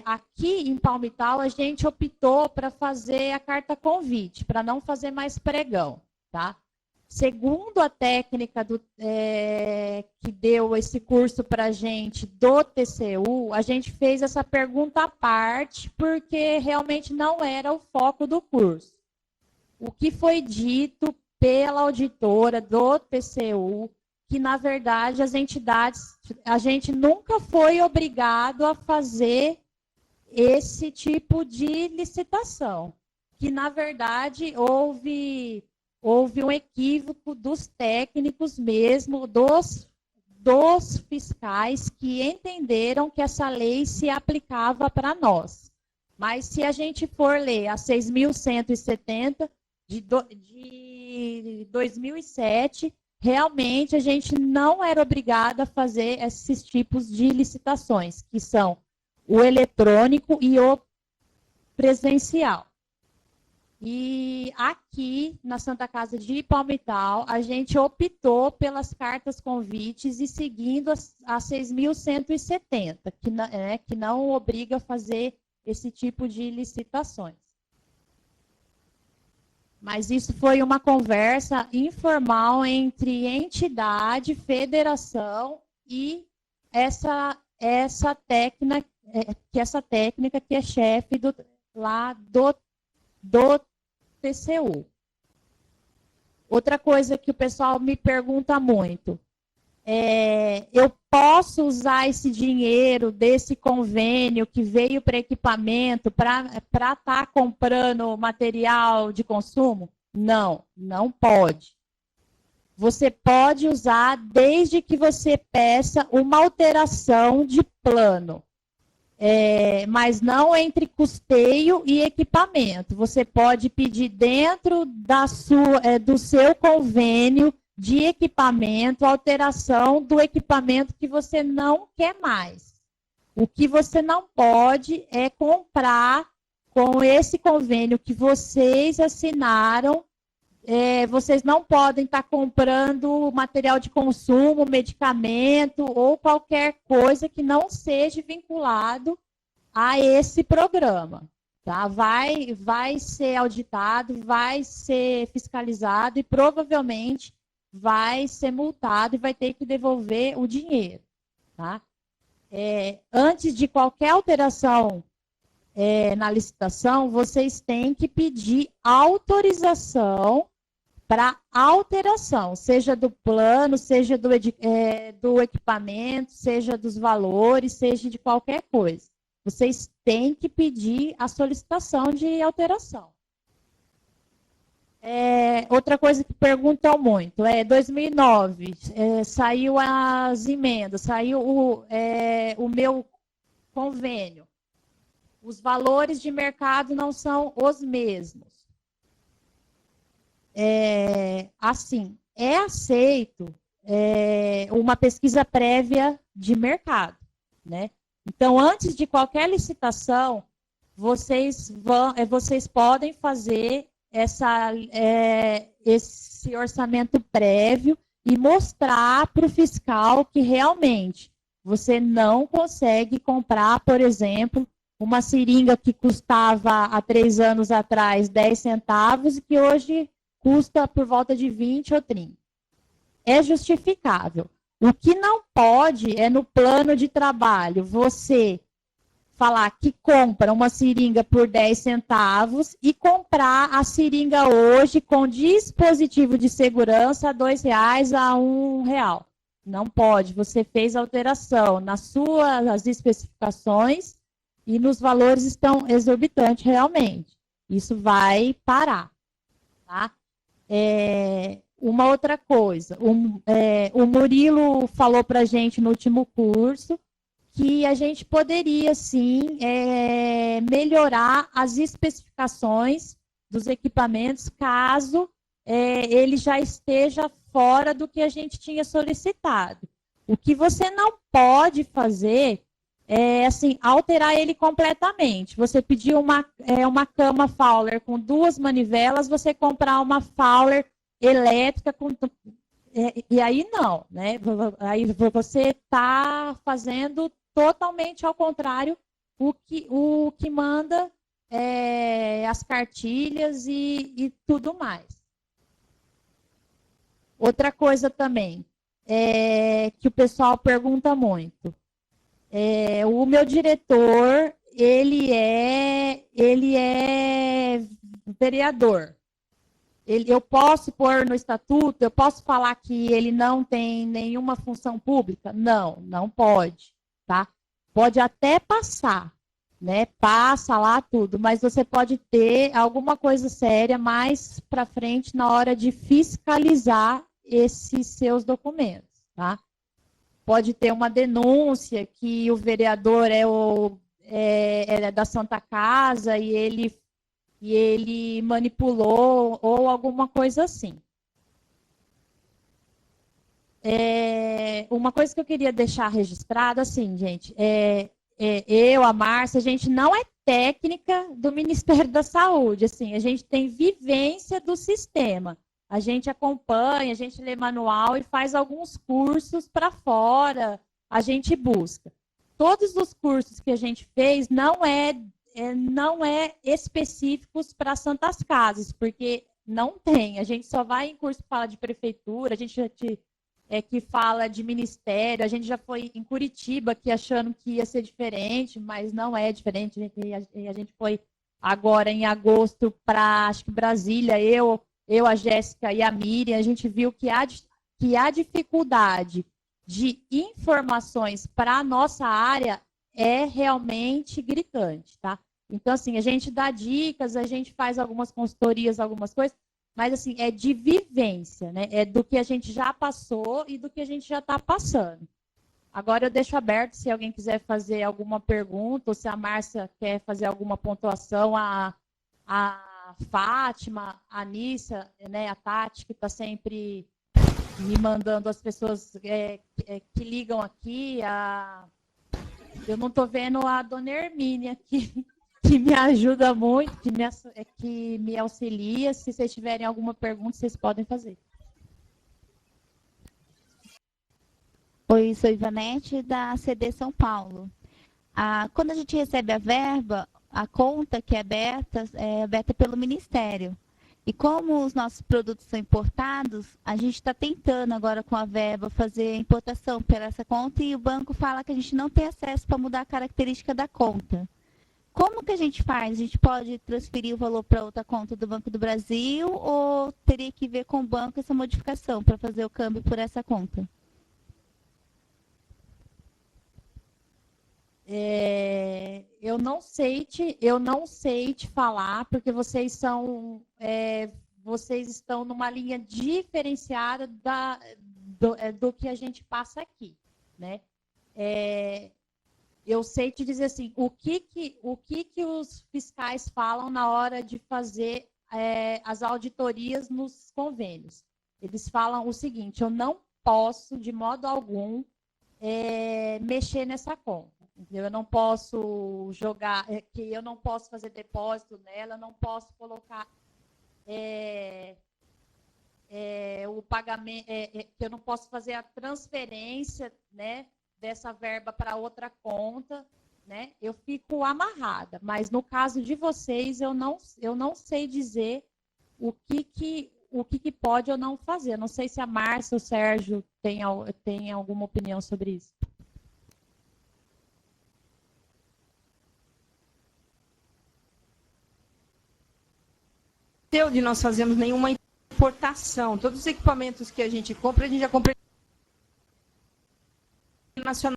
[SPEAKER 3] Aqui em Palmital a gente optou para fazer a carta convite, para não fazer mais pregão, tá? Segundo a técnica que deu esse curso para a gente do TCU, a gente fez essa pergunta à parte, porque realmente não era o foco do curso. O que foi dito pela auditora do TCU, que na verdade as entidades, a gente nunca foi obrigado a fazer esse tipo de licitação, que na verdade houve um equívoco dos técnicos mesmo, dos fiscais, que entenderam que essa lei se aplicava para nós. Mas se a gente for ler a 6.170 de 2007, realmente a gente não era obrigado a fazer esses tipos de licitações, que são o eletrônico e o presencial. E aqui, na Santa Casa de Palmital, a gente optou pelas cartas convites e seguindo a 6.170, que não obriga a fazer esse tipo de licitações. Mas isso foi uma conversa informal entre entidade, federação e essa técnica que é chefe do TCU. Outra coisa que o pessoal me pergunta muito, eu posso usar esse dinheiro desse convênio que veio para equipamento para estar comprando material de consumo? Não, não pode. Você pode usar desde que você peça uma alteração de plano. Mas não entre custeio e equipamento. Você pode pedir dentro do seu convênio de equipamento, alteração do equipamento que você não quer mais. O que você não pode é comprar com esse convênio que vocês assinaram. Vocês não podem estar comprando material de consumo, medicamento ou qualquer coisa que não seja vinculado a esse programa. Tá? Vai ser auditado, vai ser fiscalizado e provavelmente vai ser multado e vai ter que devolver o dinheiro. Tá? Antes de qualquer alteração na licitação, vocês têm que pedir autorização para alteração, seja do plano, seja do equipamento, seja dos valores, seja de qualquer coisa. Vocês têm que pedir a solicitação de alteração. Outra coisa que perguntam muito, 2009, saiu as emendas, saiu o meu convênio. Os valores de mercado não são os mesmos. Assim, é aceito uma pesquisa prévia de mercado, né? Então, antes de qualquer licitação, vocês podem fazer esse orçamento prévio e mostrar para o fiscal que realmente você não consegue comprar, por exemplo, uma seringa que custava há 3 anos atrás 10 centavos e que hoje custa por volta de 20 ou 30. É justificável. O que não pode é no plano de trabalho você falar que compra uma seringa por 10 centavos e comprar a seringa hoje com dispositivo de segurança a R$2 a R$1. Não pode. Você fez alteração nas suas especificações e nos valores estão exorbitantes realmente. Isso vai parar. Tá? Uma outra coisa, o Murilo falou para a gente no último curso que a gente poderia, sim, melhorar as especificações dos equipamentos caso ele já esteja fora do que a gente tinha solicitado. O que você não pode fazer é, assim, alterar ele completamente. Você pediu uma cama Fowler com 2 manivelas, você comprar uma Fowler elétrica com... E aí não, né? Aí você está fazendo totalmente ao contrário o que manda as cartilhas e tudo mais. Outra coisa também, que o pessoal pergunta muito. O meu diretor, ele é vereador. Eu posso pôr no estatuto, eu posso falar que ele não tem nenhuma função pública? Não, não pode, tá? Pode até passar, né? Passa lá tudo, mas você pode ter alguma coisa séria mais para frente na hora de fiscalizar esses seus documentos, tá? Pode ter uma denúncia que o vereador é da Santa Casa e ele manipulou ou alguma coisa assim. Uma coisa que eu queria deixar registrada, assim, gente, eu, a Márcia, a gente não é técnica do Ministério da Saúde, assim, a gente tem vivência do sistema. A gente acompanha, a gente lê manual e faz alguns cursos para fora, a gente busca. Todos os cursos que a gente fez não é específicos para Santas Casas, porque não tem. A gente só vai em curso que fala de prefeitura, a gente que fala de ministério, a gente já foi em Curitiba aqui achando que ia ser diferente, mas não é diferente. A gente foi agora em agosto para, acho que Brasília, eu, a Jéssica e a Miriam, a gente viu que a dificuldade de informações para a nossa área é realmente gritante, tá? Então, assim, a gente dá dicas, a gente faz algumas consultorias, algumas coisas, mas, assim, é de vivência, né? É do que a gente já passou e do que a gente já está passando. Agora eu deixo aberto se alguém quiser fazer alguma pergunta, ou se a Márcia quer fazer alguma pontuação, a Fátima, a Anícia, né, a Tati, que está sempre me mandando as pessoas que ligam aqui. Eu não estou vendo a dona Hermínia aqui, que me ajuda muito, que me auxilia. Se vocês tiverem alguma pergunta, vocês podem fazer.
[SPEAKER 5] Oi, sou Ivanete, da CD São Paulo. Quando a gente recebe a verba, a conta que é aberta pelo Ministério. E como os nossos produtos são importados, a gente está tentando agora com a verba fazer a importação pela essa conta e o banco fala que a gente não tem acesso para mudar a característica da conta. Como que a gente faz? A gente pode transferir o valor para outra conta do Banco do Brasil ou teria que ver com o banco essa modificação para fazer o câmbio por essa conta?
[SPEAKER 3] Eu não sei te falar, porque vocês estão numa linha diferenciada do que a gente passa aqui, né? Eu sei te dizer assim, o que os fiscais falam na hora de fazer as auditorias nos convênios. Eles falam o seguinte: eu não posso, de modo algum, mexer nessa conta. Entendeu? Eu não posso jogar, eu não posso fazer depósito nela, não posso colocar o pagamento, que eu não posso fazer a transferência, né, dessa verba para outra conta, né? Eu fico amarrada. Mas no caso de vocês, eu não sei dizer o que pode ou não fazer. Eu não sei se a Márcia ou o Sérgio tem alguma opinião sobre isso.
[SPEAKER 4] De nós fazemos nenhuma importação. Todos os equipamentos que a gente já compra nacional.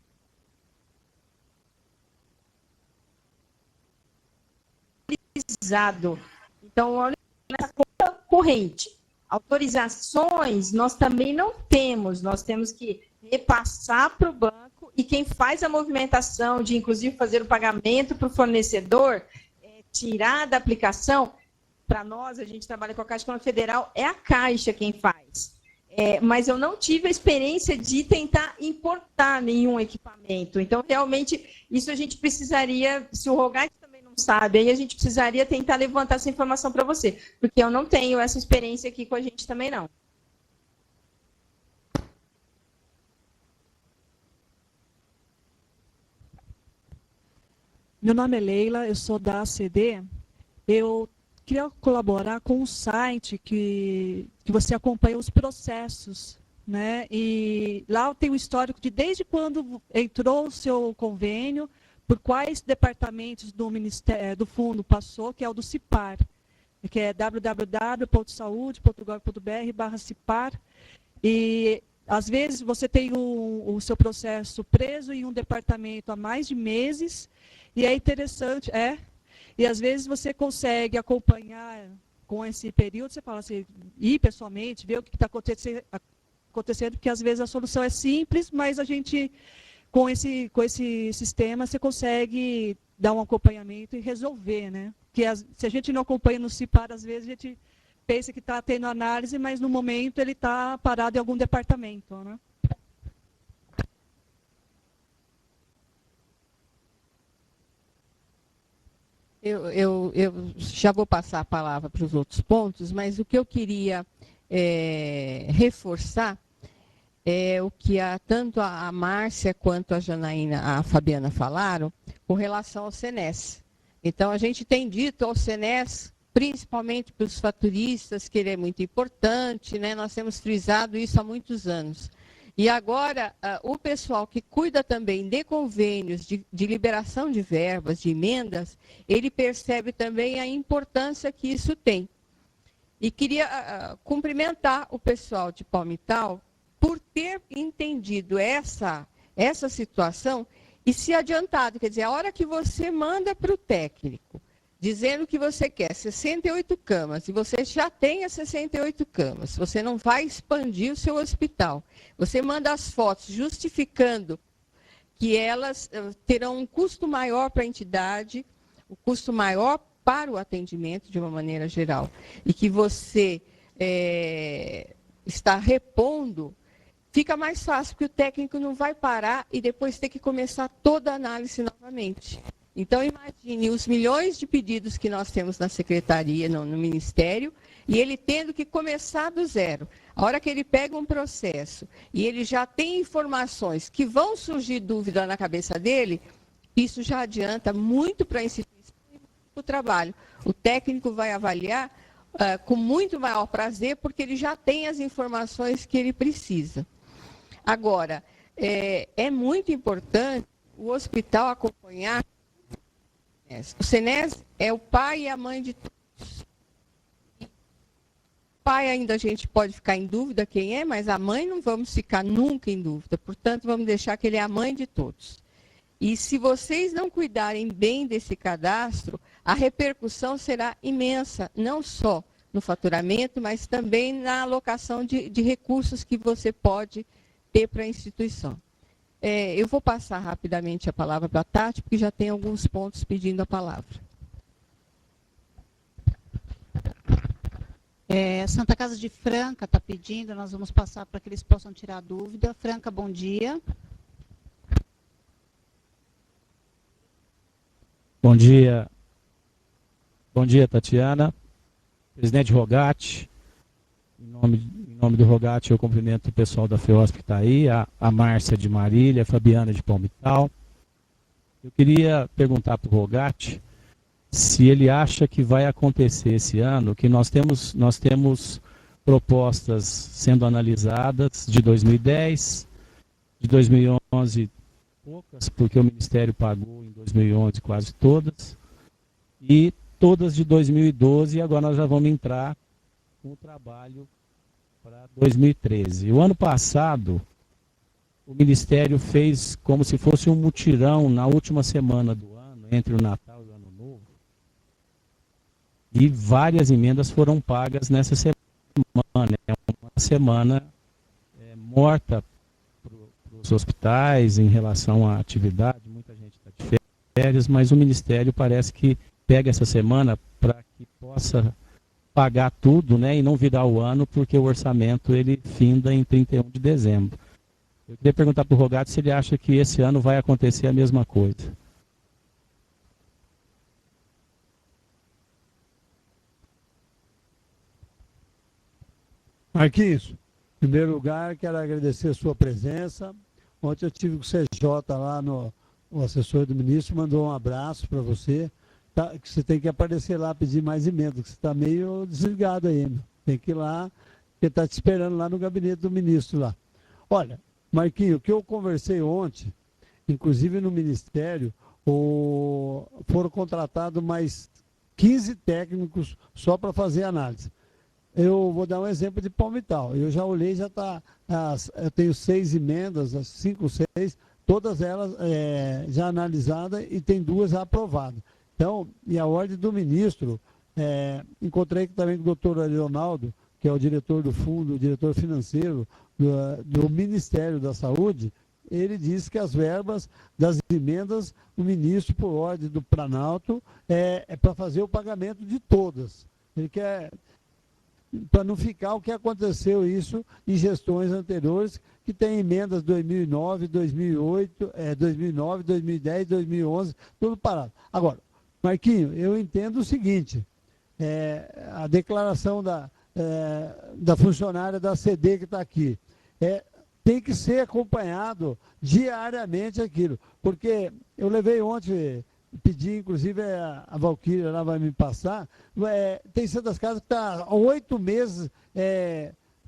[SPEAKER 4] Então, olha essa conta corrente. Autorizações nós também não temos. Nós temos que repassar para o banco e quem faz a movimentação de, inclusive, fazer o pagamento para o fornecedor, tirar da aplicação, para nós, a gente trabalha com a Caixa Econômica Federal, é a Caixa quem faz. Mas eu não tive a experiência de tentar importar nenhum equipamento. Então, realmente, isso a gente precisaria, se o Rogatti também não sabe, aí a gente precisaria tentar levantar essa informação para você, porque eu não tenho essa experiência aqui com a gente também, não.
[SPEAKER 6] Meu nome é Leila, eu sou da ACD. Eu queria colaborar com um site que você acompanha os processos, né? E lá tem um histórico de desde quando entrou o seu convênio, por quais departamentos do Ministério do Fundo passou, que é o do CIPAR, que é www.saude.gov.br/CIPAR. E às vezes você tem o seu processo preso em um departamento há mais de meses, e é interessante, e às vezes você consegue acompanhar com esse período, você fala assim, ir pessoalmente, ver o que está acontecendo, porque às vezes a solução é simples, mas a gente, com esse sistema, você consegue dar um acompanhamento e resolver, né? Porque se a gente não acompanha no CIPAR, às vezes a gente pensa que está tendo análise, mas no momento ele está parado em algum departamento, né?
[SPEAKER 7] Eu já vou passar a palavra para os outros pontos, mas o que eu queria reforçar é o que tanto a Márcia quanto a Janaína, a Fabiana falaram com relação ao SENES. Então, a gente tem dito ao SENES, principalmente para os faturistas, que ele é muito importante, né? Nós temos frisado isso há muitos anos. E agora, o pessoal que cuida também de convênios, de liberação de verbas, de emendas, ele percebe também a importância que isso tem. E queria cumprimentar o pessoal de Palmital por ter entendido essa situação e se adiantado. Quer dizer, a hora que você manda para o técnico, dizendo que você quer 68 camas, e você já tem as 68 camas, você não vai expandir o seu hospital. Você manda as fotos justificando que elas terão um custo maior para a entidade, um custo maior para o atendimento de uma maneira geral, e que você está repondo, fica mais fácil, porque o técnico não vai parar e depois ter que começar toda a análise novamente. Então, imagine os milhões de pedidos que nós temos na secretaria, no Ministério, e ele tendo que começar do zero. A hora que ele pega um processo e ele já tem informações que vão surgir dúvida na cabeça dele, isso já adianta muito para a instituição e para o trabalho. O técnico vai avaliar com muito maior prazer, porque ele já tem as informações que ele precisa. Agora, é muito importante o hospital acompanhar. O SENES é o pai e a mãe de todos. O pai ainda a gente pode ficar em dúvida quem é, mas a mãe não vamos ficar nunca em dúvida. Portanto, vamos deixar que ele é a mãe de todos. E se vocês não cuidarem bem desse cadastro, a repercussão será imensa, não só no faturamento, mas também na alocação de recursos que você pode ter para a instituição. Eu vou passar rapidamente a palavra para a Tati, porque já tem alguns pontos pedindo a palavra.
[SPEAKER 1] Santa Casa de Franca está pedindo, nós vamos passar para que eles possam tirar a dúvida. Franca, bom dia.
[SPEAKER 8] Bom dia. Bom dia, Tatiana. Presidente Rogatti, em nome do Rogatti, eu cumprimento o pessoal da FEOSP que está aí, a Márcia de Marília, a Fabiana de Palmital. Eu queria perguntar para o Rogatti se ele acha que vai acontecer esse ano, que nós temos propostas sendo analisadas de 2010, de 2011 poucas, porque o Ministério pagou em 2011 quase todas, e todas de 2012, e agora nós já vamos entrar com o trabalho para 2013. O ano passado, o Ministério fez como se fosse um mutirão na última semana do ano, entre o Natal e o Ano Novo, e várias emendas foram pagas nessa semana. É uma semana morta para os hospitais em relação à atividade, muita gente está de férias, mas o Ministério parece que pega essa semana para que possa pagar tudo, né, e não virar o ano, porque o orçamento ele finda em 31 de dezembro. Eu queria perguntar para o Rogatti se ele acha que esse ano vai acontecer a mesma coisa.
[SPEAKER 2] Marquinhos, em primeiro lugar, quero agradecer a sua presença. Ontem eu tive com o CJ lá, o assessor do ministro, mandou um abraço para você. Tá, que você tem que aparecer lá, pedir mais emenda, que você está meio desligado aí, meu. Tem que ir lá, porque está te esperando lá no gabinete do ministro lá. Olha, Marquinhos, o que eu conversei ontem, inclusive no Ministério, foram contratados mais 15 técnicos só para fazer análise. Eu vou dar um exemplo de Palmital. Eu já olhei, já está. Eu tenho 6 emendas, 5, 6, todas elas já analisadas e tem 2 já aprovadas. Então, e a ordem do ministro, encontrei também com o doutor Leonardo, que é o diretor do fundo, o diretor financeiro do Ministério da Saúde. Ele disse que as verbas das emendas, o ministro, por ordem do Planalto, é para fazer o pagamento de todas. Ele quer, para não ficar o que aconteceu isso em gestões anteriores, que tem emendas 2009, 2008, 2009, 2010, 2011, tudo parado. Agora, Marquinhos, eu entendo o seguinte, a declaração da funcionária da CD que está aqui, tem que ser acompanhado diariamente aquilo, porque eu levei ontem, pedi, inclusive a Valquíria lá vai me passar, tem Santas Casas que está há 8 meses,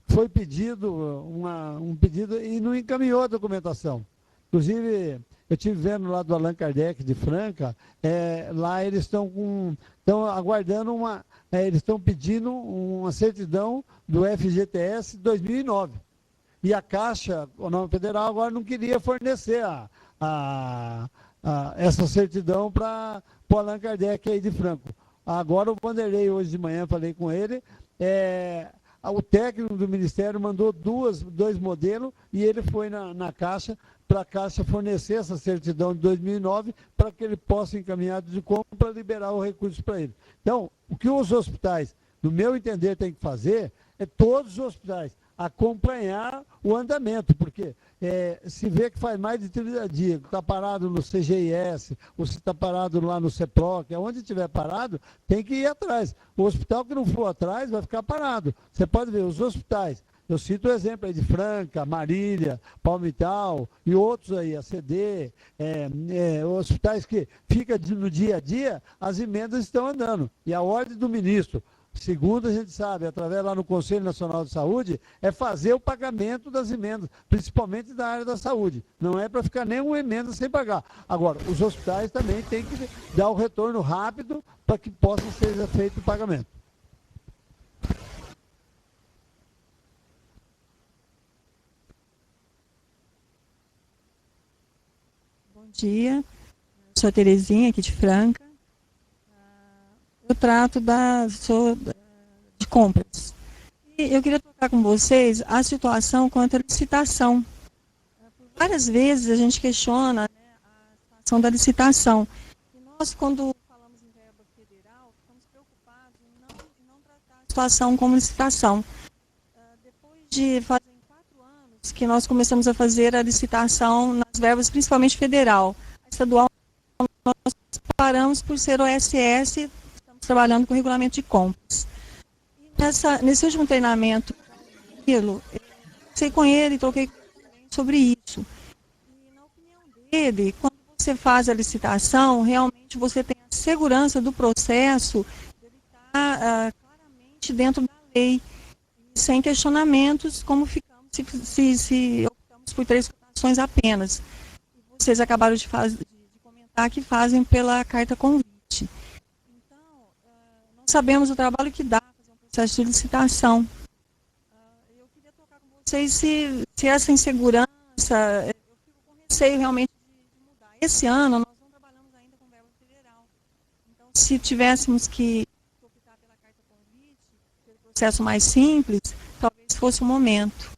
[SPEAKER 2] foi pedido um pedido e não encaminhou a documentação. Inclusive, eu estive vendo lá do Allan Kardec de Franca, lá eles estão aguardando eles estão pedindo uma certidão do FGTS 2009. E a Caixa, o nome federal, agora não queria fornecer essa certidão para o Allan Kardec aí de Franco. Agora o Vanderlei, hoje de manhã, falei com ele, o técnico do Ministério mandou 2 modelos e ele foi na Caixa, para a Caixa fornecer essa certidão de 2009 para que ele possa encaminhar de compra para liberar o recurso para ele. Então, o que os hospitais, no meu entender, têm que fazer é todos os hospitais acompanhar o andamento, porque se vê que faz mais de 30 dias, que está parado no CGIS, ou se está parado lá no CEPROC, onde estiver parado, tem que ir atrás. O hospital que não for atrás vai ficar parado. Você pode ver, os hospitais, eu cito o exemplo aí de Franca, Marília, Palmital e outros aí, a CD, hospitais que fica no dia a dia, as emendas estão andando. E a ordem do ministro, segundo a gente sabe, através lá no Conselho Nacional de Saúde, é fazer o pagamento das emendas, principalmente da área da saúde. Não é para ficar nenhuma emenda sem pagar. Agora, os hospitais também têm que dar o retorno rápido para que possa ser feito o pagamento.
[SPEAKER 9] Bom dia, sou a Terezinha, aqui de Franca. Eu trato de compras. E eu queria tocar com vocês a situação quanto à licitação. Por várias vezes a gente questiona, né, a situação da licitação. E nós, quando falamos em verba federal, ficamos preocupados em não tratar a situação como licitação. Depois de fazer 4 anos que nós começamos a fazer a licitação nas verbas, principalmente federal. A estadual nós paramos por ser OSS, estamos trabalhando com regulamento de compras. E nesse último treinamento Danilo, eu sei com ele, troquei com ele sobre isso. E na opinião dele, quando você faz a licitação, realmente você tem a segurança do processo, ele está claramente dentro da lei, sem questionamentos, como ficamos se optamos por 3 cotações apenas. E vocês acabaram de comentar que fazem pela carta convite. Então, nós sabemos o trabalho que dá fazer um processo de licitação. Eu queria tocar com vocês se essa insegurança, eu fico com receio realmente de mudar. Esse ano, nós não trabalhamos ainda com verba federal. Então, se tivéssemos que optar pela carta convite, pelo processo mais simples, talvez fosse o momento.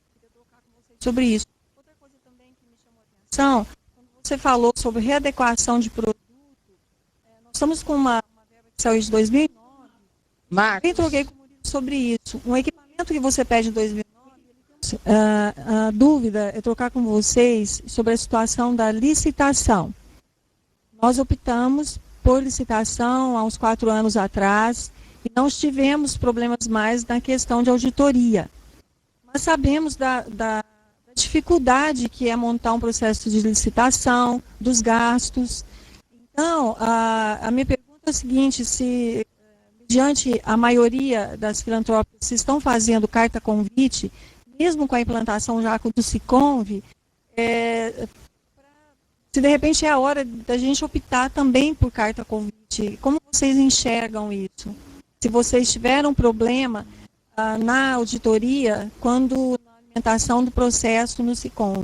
[SPEAKER 9] Eu queria tocar com vocês sobre isso. Outra coisa também que me chamou a atenção, quando você falou sobre readequação de produto, nós estamos com uma verba que saiu de 2009.
[SPEAKER 7] Marcos.
[SPEAKER 9] Eu troquei com o Murilo sobre isso. Um equipamento que você pede em 2009, a dúvida é trocar com vocês sobre a situação da licitação. Nós optamos por licitação há uns 4 anos atrás e não tivemos problemas mais na questão de auditoria. Mas sabemos da dificuldade que é montar um processo de licitação, dos gastos. Então, a minha pergunta é a seguinte, se mediante a maioria das filantrópicas se estão fazendo carta convite, mesmo com a implantação já do Siconv, se de repente é a hora da gente optar também por carta convite, como vocês enxergam isso? Se vocês tiveram problema na auditoria, quando na alimentação do processo no Siconv?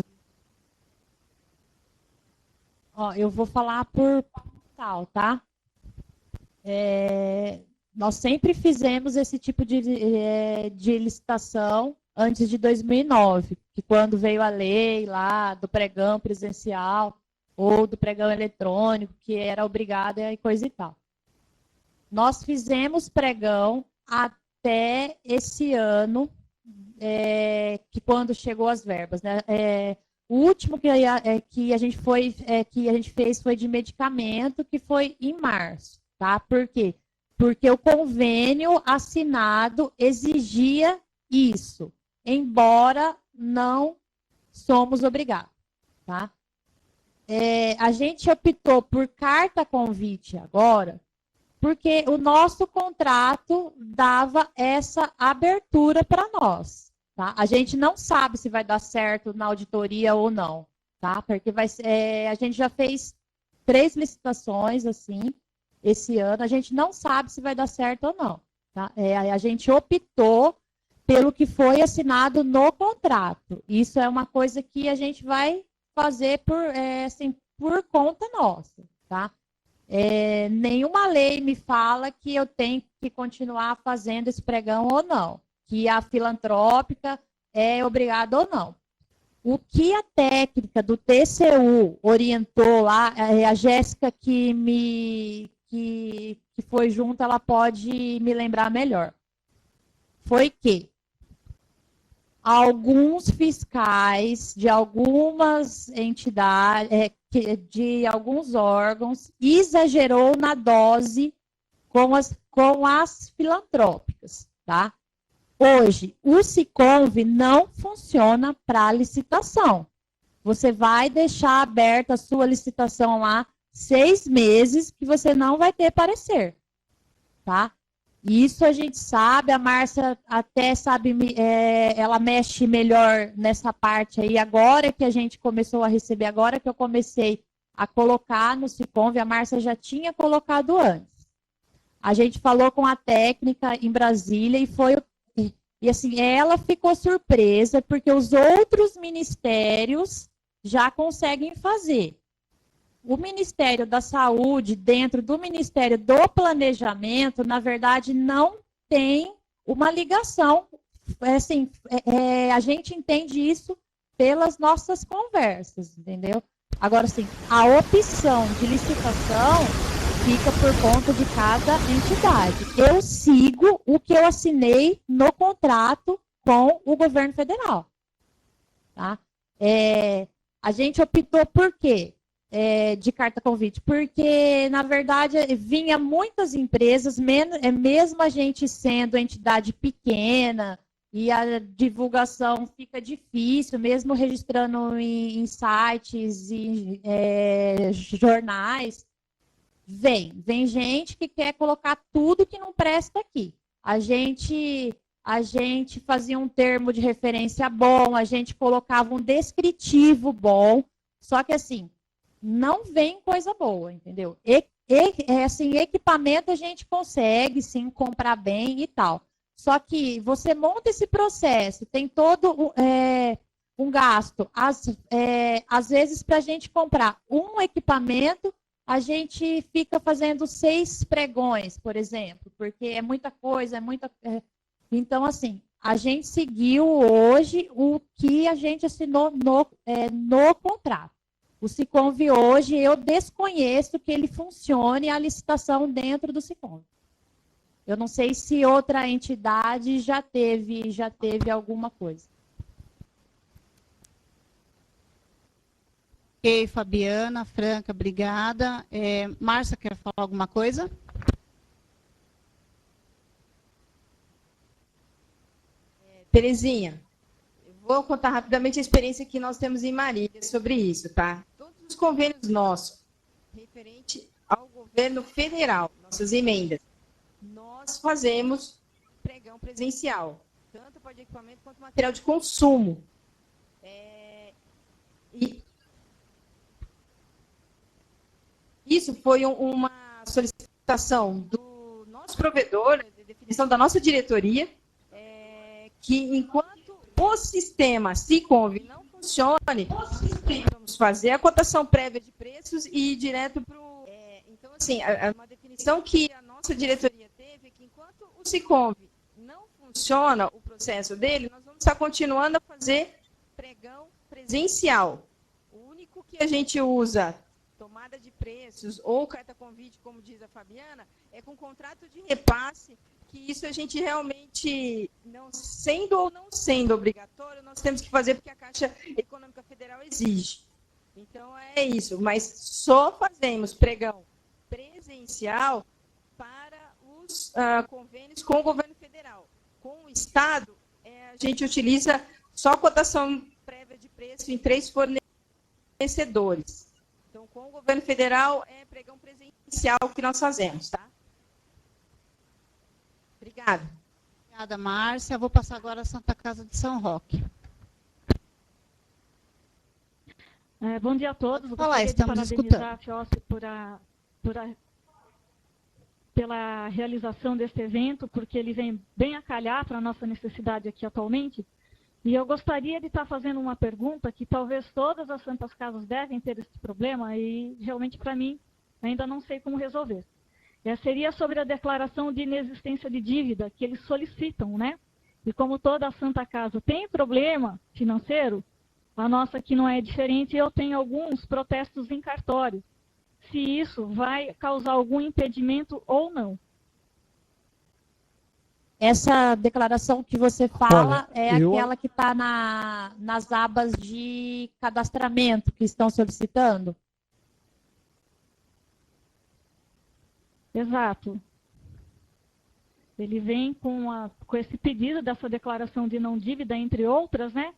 [SPEAKER 3] Eu vou falar por tal, tá? Nós sempre fizemos esse tipo de licitação antes de 2009, que quando veio a lei lá do pregão presencial ou do pregão eletrônico, que era obrigado e coisa e tal. Nós fizemos pregão até esse ano, que quando chegou as verbas, né? O último que a gente fez foi de medicamento, que foi em março, tá? Por quê? Porque o convênio assinado exigia isso, embora não somos obrigados, tá? A gente optou por carta convite agora, porque o nosso contrato dava essa abertura para nós, tá? A gente não sabe se vai dar certo na auditoria ou não, tá? Porque a gente já fez 3 licitações, assim, esse ano, a gente não sabe se vai dar certo ou não, tá? A gente optou pelo que foi assinado no contrato. Isso é uma coisa que a gente vai fazer por conta nossa, tá? Nenhuma lei me fala que eu tenho que continuar fazendo esse pregão ou não, que a filantrópica é obrigada ou não. O que a técnica do TCU orientou lá, a Jéssica que foi junto, ela pode me lembrar melhor, foi que alguns fiscais de algumas entidades, de alguns órgãos, exagerou na dose com as filantrópicas, tá? Hoje, o Siconv não funciona para licitação. Você vai deixar aberta a sua licitação lá 6 meses que você não vai ter parecer, tá? Isso a gente sabe, a Márcia até sabe, ela mexe melhor nessa parte aí, agora que a gente começou a receber, agora que eu comecei a colocar no Siconv, a Márcia já tinha colocado antes. A gente falou com a técnica em Brasília e assim, ela ficou surpresa, porque os outros ministérios já conseguem fazer. O Ministério da Saúde, dentro do Ministério do Planejamento, na verdade, não tem uma ligação. Assim, a gente entende isso pelas nossas conversas, entendeu? Agora, assim, a opção de licitação fica por conta de cada entidade. Eu sigo o que eu assinei no contrato com o governo federal. Tá? A gente optou por quê? De carta convite, porque, na verdade, vinha muitas empresas, mesmo a gente sendo entidade pequena, e a divulgação fica difícil, mesmo registrando em sites e jornais. Vem gente que quer colocar tudo que não presta aqui. A gente fazia um termo de referência bom, a gente colocava um descritivo bom, só que assim, não vem coisa boa, entendeu? Assim, equipamento a gente consegue, sim, comprar bem e tal. Só que você monta esse processo, tem todo um gasto. Às vezes, para a gente comprar um equipamento, a gente fica fazendo 6 pregões, por exemplo, porque é muita coisa, Então, assim, a gente seguiu hoje o que a gente assinou no contrato. O Siconv hoje, eu desconheço que ele funcione a licitação dentro do Siconv. Eu não sei se outra entidade já teve alguma coisa.
[SPEAKER 1] Ok, Fabiana, Franca, obrigada. Márcia, quer falar alguma coisa?
[SPEAKER 4] Terezinha, eu vou contar rapidamente a experiência que nós temos em Marília sobre isso, tá? Todos os convênios nossos, referente ao governo federal, nossas emendas, nós fazemos pregão presencial, tanto para equipamento quanto material de consumo. E isso foi uma solicitação do nosso provedor, de definição da nossa diretoria, que enquanto o sistema Siconv não funcione, vamos fazer a cotação prévia de preços e ir direto para o... Então, assim, uma definição que a nossa diretoria teve é que enquanto o Siconv não funciona, o processo dele, nós vamos estar continuando a fazer pregão presencial. O único que a gente usa, tomada de preços ou carta convite, como diz a Fabiana, é com contrato de repasse, que isso a gente realmente, não sendo ou não sendo obrigatório, nós temos que fazer porque a Caixa Econômica Federal exige. Então, é isso. Mas só fazemos pregão presencial para os convênios com o governo federal. Com o Estado, a gente utiliza só cotação prévia de preço em 3 fornecedores. Então, com o governo federal, é pregão presencial que nós fazemos, tá? Obrigada.
[SPEAKER 1] Obrigada, Márcia. Vou passar agora a Santa Casa de São Roque.
[SPEAKER 10] Bom dia a todos.
[SPEAKER 1] Olá, estamos escutando.
[SPEAKER 10] A FIOSP pela realização deste evento, porque ele vem bem a calhar para a nossa necessidade aqui atualmente. E eu gostaria de estar fazendo uma pergunta que talvez todas as Santas Casas devem ter esse problema e realmente para mim ainda não sei como resolver. Seria sobre a declaração de inexistência de dívida que eles solicitam, né? E como toda a Santa Casa tem problema financeiro, a nossa aqui não é diferente, eu tenho alguns protestos em cartório. Se isso vai causar algum impedimento ou não.
[SPEAKER 3] Essa declaração que você fala
[SPEAKER 2] Olha,
[SPEAKER 3] aquela que está nas abas de cadastramento que estão solicitando?
[SPEAKER 10] Exato. Ele vem com esse pedido dessa declaração de não dívida, entre outras, né?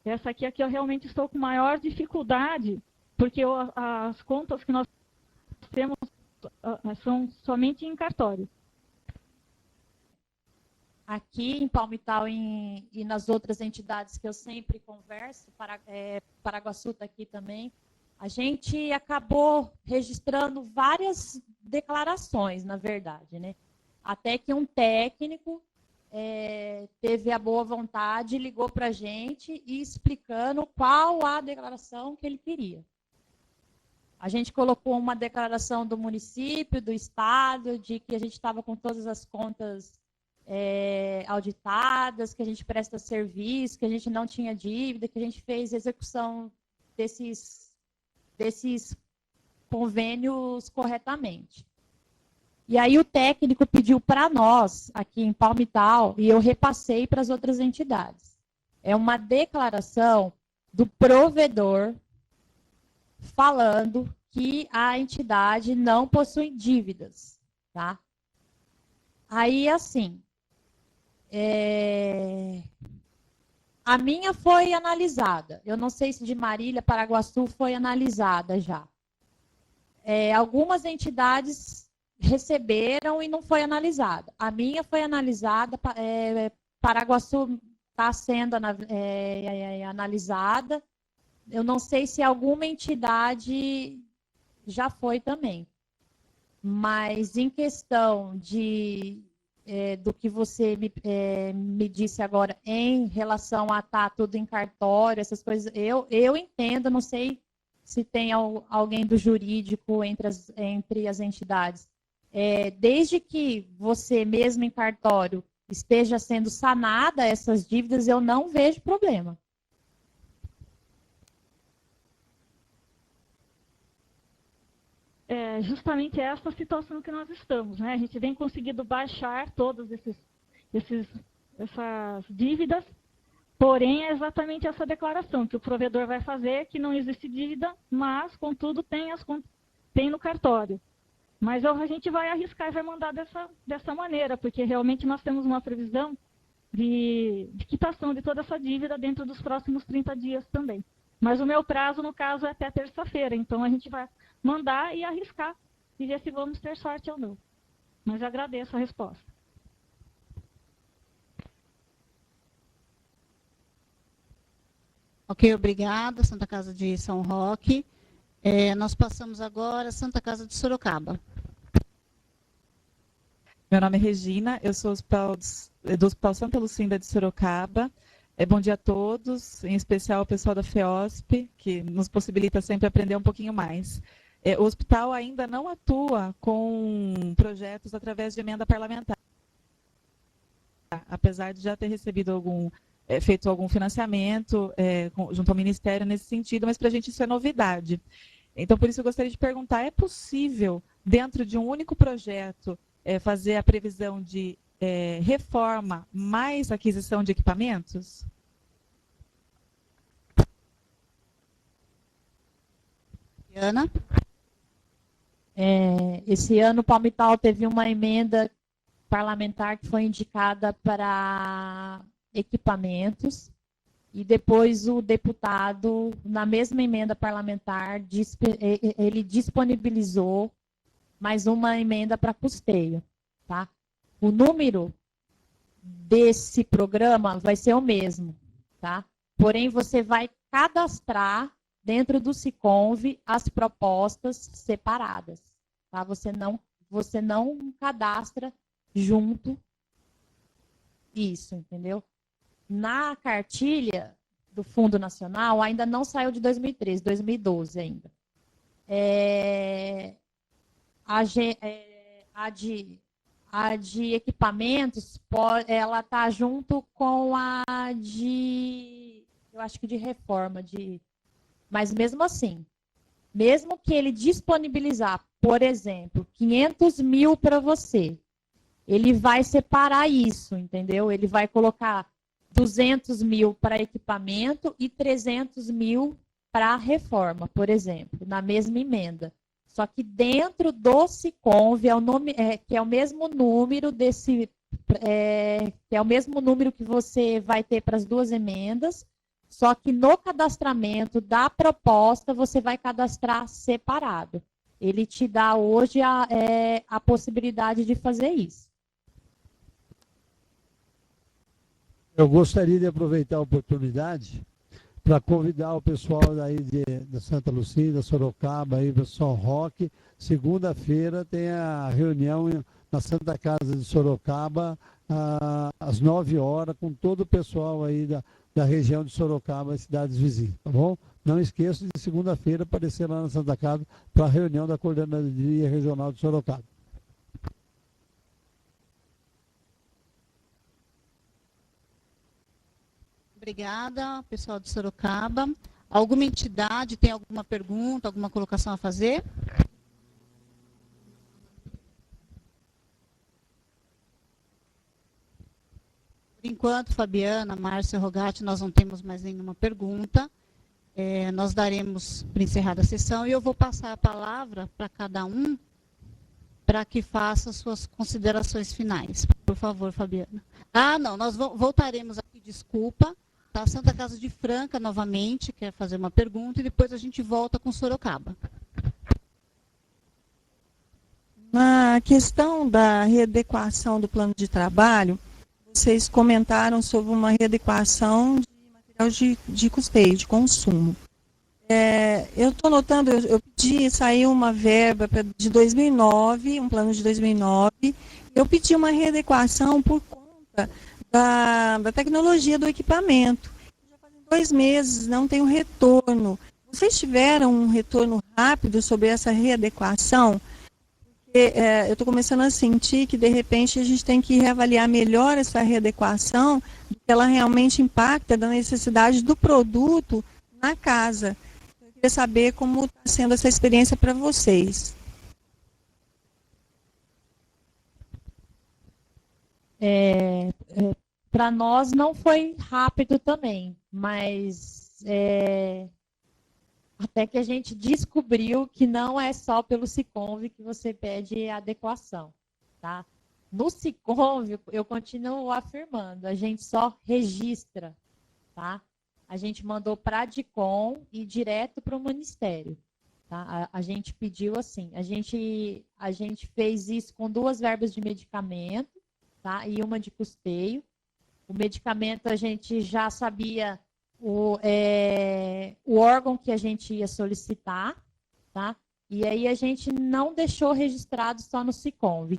[SPEAKER 10] Essa aqui é que eu realmente estou com maior dificuldade, porque as contas que nós temos são somente em cartório.
[SPEAKER 3] Aqui em Palmital e nas outras entidades que eu sempre converso, Paraguaçu está aqui também, a gente acabou registrando várias declarações, na verdade, né? Até que um técnico teve a boa vontade, ligou para a gente e explicando qual a declaração que ele queria. A gente colocou uma declaração do município, do estado, de que a gente estava com todas as contas auditadas, que a gente presta serviço, que a gente não tinha dívida, que a gente fez execução desses convênios corretamente. E aí o técnico pediu para nós, aqui em Palmital, e eu repassei para as outras entidades. É uma declaração do provedor falando que a entidade não possui dívidas, tá? Aí, assim, A minha foi analisada. Eu não sei se de Marília, Paraguaçu foi analisada já. Algumas entidades receberam e não foi analisada. A minha foi analisada, Paraguaçu está sendo analisada. Eu não sei se alguma entidade já foi também. Mas em questão do que você me disse agora em relação a estar tudo em cartório, essas coisas, eu entendo, não sei se tem alguém do jurídico entre as entidades. Desde que você mesmo em cartório esteja sendo sanada essas dívidas, eu não vejo problema.
[SPEAKER 10] É justamente essa situação que nós estamos, né? A gente vem conseguindo baixar todas essas dívidas, porém é exatamente essa declaração que o provedor vai fazer, que não existe dívida, mas, contudo, tem no cartório. Mas a gente vai arriscar e vai mandar dessa maneira, porque realmente nós temos uma previsão de quitação de toda essa dívida dentro dos próximos 30 dias também. Mas o meu prazo, no caso, é até terça-feira, então a gente vai mandar e arriscar e ver se vamos ter sorte ou não. Mas eu agradeço a resposta.
[SPEAKER 1] Ok, obrigada, Santa Casa de São Roque. Nós passamos agora a Santa Casa de Sorocaba.
[SPEAKER 11] Meu nome é Regina, eu sou do Hospital Santa Lucinda de Sorocaba. Bom dia a todos, em especial ao pessoal da FEOSP, que nos possibilita sempre aprender um pouquinho mais. O hospital ainda não atua com projetos através de emenda parlamentar, apesar de já ter recebido feito algum financiamento junto ao Ministério nesse sentido, mas para a gente isso é novidade. Então, por isso eu gostaria de perguntar, é possível, dentro de um único projeto, fazer a previsão de reforma mais aquisição de equipamentos?
[SPEAKER 1] Ana?
[SPEAKER 3] Esse ano o Palmital teve uma emenda parlamentar que foi indicada para equipamentos e depois o deputado, na mesma emenda parlamentar, ele disponibilizou mais uma emenda para custeio, tá? O número desse programa vai ser o mesmo, tá? Porém, você vai cadastrar dentro do Siconv as propostas separadas, tá? Você não cadastra junto isso, entendeu? Na cartilha do Fundo Nacional, ainda não saiu de 2013, 2012 ainda. A de equipamentos, ela está junto com a eu acho que de reforma, mas mesmo assim, mesmo que ele disponibilizar, por exemplo, 500 mil para você, ele vai separar isso, entendeu? Ele vai colocar 200 mil para equipamento e 300 mil para reforma, por exemplo, na mesma emenda. Só que dentro do Siconv, que é o mesmo número que é o mesmo número que você vai ter para as duas emendas, só que no cadastramento da proposta você vai cadastrar separado. Ele te dá hoje a possibilidade de fazer isso.
[SPEAKER 2] Eu gostaria de aproveitar a oportunidade para convidar o pessoal daí da Santa Lucinda, Sorocaba, aí, São Roque. Segunda-feira tem a reunião na Santa Casa de Sorocaba, às 9 horas, com todo o pessoal aí da região de Sorocaba e cidades vizinhas, tá bom? Não esqueça de segunda-feira aparecer lá na Santa Casa para a reunião da Coordenadoria Regional de Sorocaba.
[SPEAKER 1] Obrigada, pessoal de Sorocaba. Alguma entidade tem alguma pergunta, alguma colocação a fazer? Por enquanto, Fabiana, Márcia, Rogatti, nós não temos mais nenhuma pergunta. Nós daremos por encerrada a sessão e eu vou passar a palavra para cada um para que faça suas considerações finais. Por favor, Fabiana. Ah, não, nós voltaremos aqui, desculpa. Tá? Santa Casa de Franca, novamente, quer fazer uma pergunta, e depois a gente volta com Sorocaba.
[SPEAKER 9] Na questão da readequação do plano de trabalho, vocês comentaram sobre uma readequação de material de custeio, de consumo. Eu estou notando, eu pedi, saiu uma verba de 2009, um plano de 2009, eu pedi uma readequação por conta da tecnologia do equipamento. Já fazem 2 meses, não tem um retorno. Vocês tiveram um retorno rápido sobre essa readequação? Porque, eu estou começando a sentir que, de repente, a gente tem que reavaliar melhor essa readequação, que ela realmente impacta da necessidade do produto na casa. Eu queria saber como está sendo essa experiência para vocês.
[SPEAKER 3] Para nós não foi rápido também, mas até que a gente descobriu que não é só pelo Siconv que você pede adequação, tá? No Siconv, eu continuo afirmando, a gente só registra, tá? A gente mandou para a DICOM e direto para o Ministério, tá? A gente pediu assim, a gente fez isso com 2 verbas de medicamento, tá? E uma de custeio. O medicamento a gente já sabia o órgão que a gente ia solicitar, tá? E aí a gente não deixou registrado só no Siconv.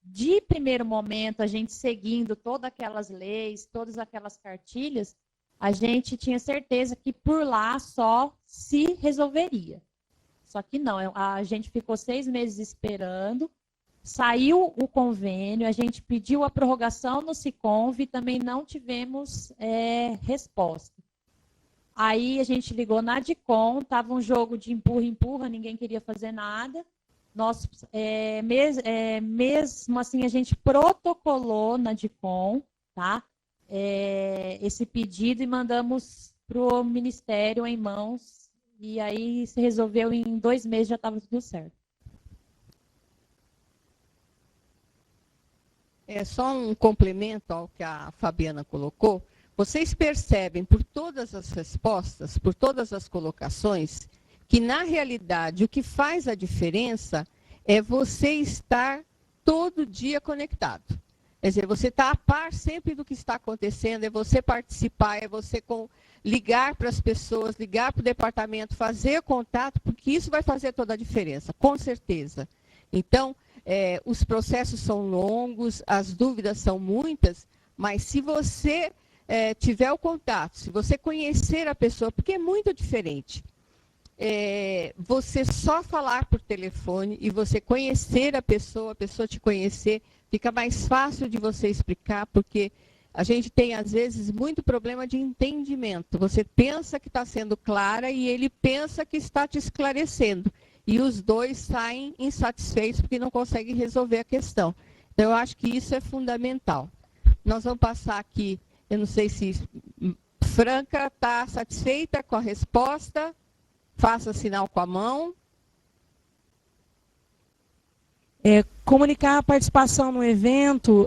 [SPEAKER 3] De primeiro momento, a gente seguindo todas aquelas leis, todas aquelas cartilhas, a gente tinha certeza que por lá só se resolveria. Só que não, a gente ficou 6 meses esperando, saiu o convênio, a gente pediu a prorrogação no Siconv e também não tivemos resposta. Aí a gente ligou na DICOM, estava um jogo de empurra-empurra, ninguém queria fazer nada. Nós, mesmo assim, a gente protocolou na DICOM, tá? Esse pedido e mandamos para o Ministério em mãos. E aí se resolveu em 2 meses, já estava tudo certo.
[SPEAKER 7] Só um complemento ao que a Fabiana colocou. Vocês percebem por todas as respostas, por todas as colocações, que na realidade o que faz a diferença é você estar todo dia conectado. Quer dizer, você está a par sempre do que está acontecendo, é você participar, é você ligar para as pessoas, ligar para o departamento, fazer contato, porque isso vai fazer toda a diferença, com certeza. Então, os processos são longos, as dúvidas são muitas, mas se você tiver o contato, se você conhecer a pessoa, porque é muito diferente. Você só falar por telefone e você conhecer a pessoa te conhecer, fica mais fácil de você explicar, porque a gente tem, às vezes, muito problema de entendimento. Você pensa que está sendo clara e ele pensa que está te esclarecendo. E os dois saem insatisfeitos porque não conseguem resolver a questão. Então, eu acho que isso é fundamental. Nós vamos passar aqui, eu não sei se Franca está satisfeita com a resposta. Faça sinal com a mão.
[SPEAKER 12] Comunicar a participação no evento,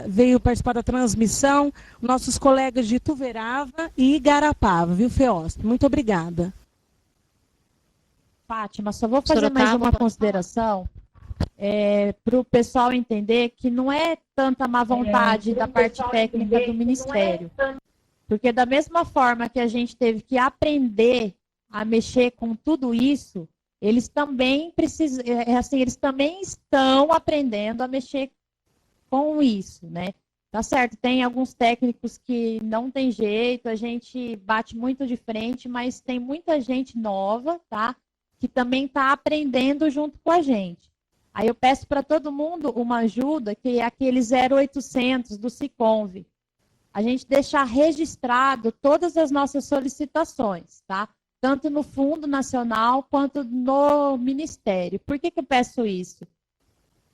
[SPEAKER 12] veio participar da transmissão nossos colegas de Ituverava e Igarapava, viu, FEOSP? Muito obrigada.
[SPEAKER 3] Fátima, só vou fazer mais uma consideração para o pessoal entender que não é tanta má vontade da parte técnica do Ministério. Porque da mesma forma que a gente teve que aprender a mexer com tudo isso, eles também precisam, eles também estão aprendendo a mexer com isso, né? Tá certo, tem alguns técnicos que não tem jeito, a gente bate muito de frente, mas tem muita gente nova, tá? Que também está aprendendo junto com a gente. Aí eu peço para todo mundo uma ajuda, que é aquele 0800 do Siconv. A gente deixar registrado todas as nossas solicitações, tá? Tanto no Fundo Nacional quanto no Ministério. Por que eu peço isso?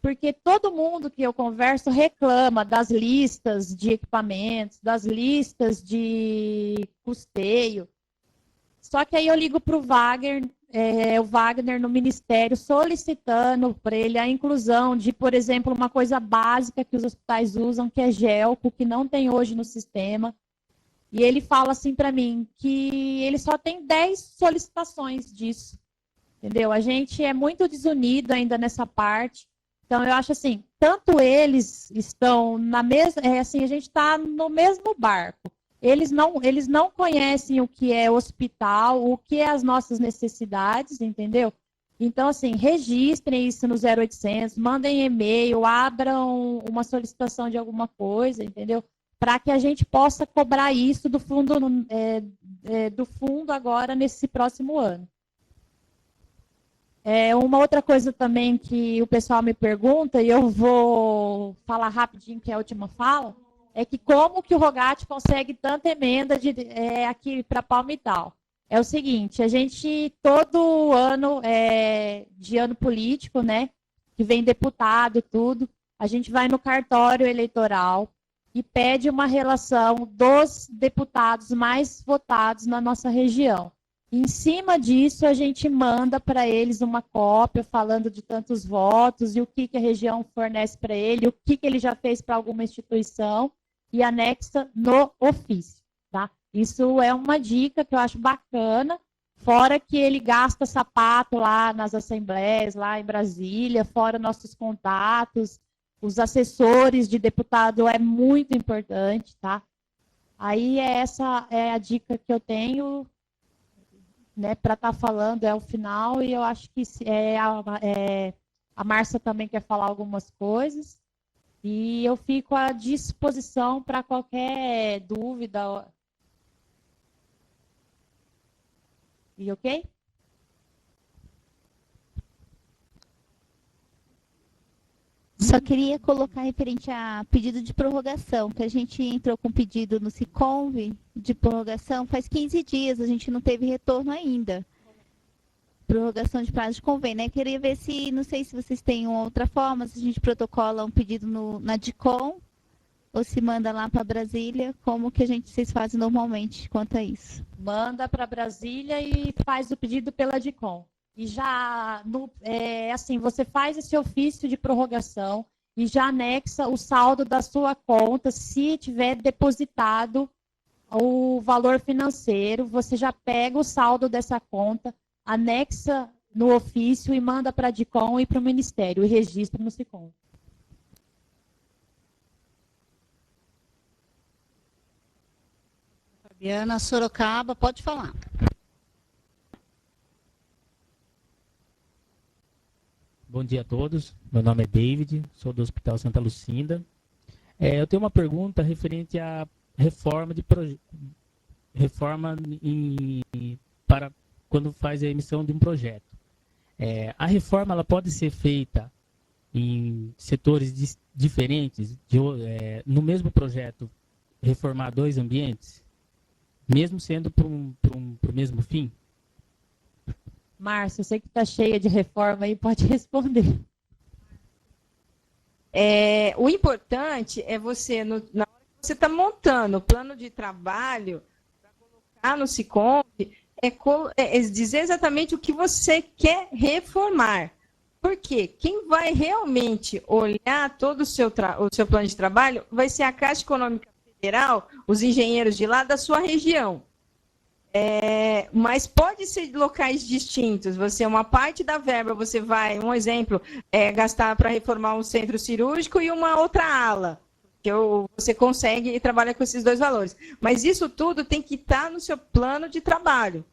[SPEAKER 3] Porque todo mundo que eu converso reclama das listas de equipamentos, das listas de custeio. Só que aí eu ligo para o Wagner o Wagner no Ministério solicitando para ele a inclusão de, por exemplo, uma coisa básica que os hospitais usam, que é gelco, que não tem hoje no sistema. E ele fala assim para mim que ele só tem 10 solicitações disso, entendeu? A gente é muito desunido ainda nessa parte. Então, eu acho assim, tanto eles estão na mesma... assim, a gente está no mesmo barco. Eles não conhecem o que é hospital, o que é as nossas necessidades, entendeu? Então, assim, registrem isso no 0800, mandem e-mail, abram uma solicitação de alguma coisa, entendeu? Para que a gente possa cobrar isso do fundo, do fundo agora nesse próximo ano. Uma outra coisa também que o pessoal me pergunta, e eu vou falar rapidinho, que é a última fala, é que como que o Rogatti consegue tanta emenda aqui para Palmital? É o seguinte, a gente, todo ano, de ano político, né, que vem deputado e tudo, a gente vai no cartório eleitoral e pede uma relação dos deputados mais votados na nossa região. Em cima disso, a gente manda para eles uma cópia falando de tantos votos e o que a região fornece para ele, o que ele já fez para alguma instituição e anexa no ofício, tá? Isso é uma dica que eu acho bacana, fora que ele gasta sapato lá nas assembleias, lá em Brasília, fora nossos contatos, os assessores de deputado é muito importante, tá? Aí essa é a dica que eu tenho, né, para estar falando, é o final, e eu acho que a Márcia também quer falar algumas coisas, e eu fico à disposição para qualquer dúvida. E ok?
[SPEAKER 5] Só queria colocar referente a pedido de prorrogação, que a gente entrou com pedido no Siconv de prorrogação faz 15 dias, a gente não teve retorno ainda. Prorrogação de prazo de convênio, né? Queria ver se, não sei se vocês têm uma outra forma, se a gente protocola um pedido na DICOM, ou se manda lá para Brasília, como que vocês fazem normalmente quanto a isso?
[SPEAKER 3] Manda para Brasília e faz o pedido pela DICOM. E já, assim, você faz esse ofício de prorrogação e já anexa o saldo da sua conta, se tiver depositado o valor financeiro, você já pega o saldo dessa conta, anexa no ofício e manda para a DICOM e para o Ministério, e registra no SICOM.
[SPEAKER 1] Fabiana, Sorocaba, pode falar.
[SPEAKER 13] Bom dia a todos, meu nome é David, sou do Hospital Santa Lucinda. Eu tenho uma pergunta referente à reforma para quando faz a emissão de um projeto. A reforma ela pode ser feita em setores diferentes, no mesmo projeto, reformar 2 ambientes, mesmo sendo para o mesmo fim?
[SPEAKER 3] Márcia, eu sei que está cheia de reforma aí, pode responder.
[SPEAKER 4] O importante é você, na hora que você está montando o plano de trabalho, para colocar no SICOM, dizer exatamente o que você quer reformar. Porque quem vai realmente olhar todo o seu plano de trabalho vai ser a Caixa Econômica Federal, os engenheiros de lá da sua região. Mas pode ser de locais distintos. Uma parte da verba, você vai, um exemplo, gastar para reformar um centro cirúrgico e uma outra ala, que você consegue e trabalha com esses 2 valores. Mas isso tudo tem que estar no seu plano de trabalho.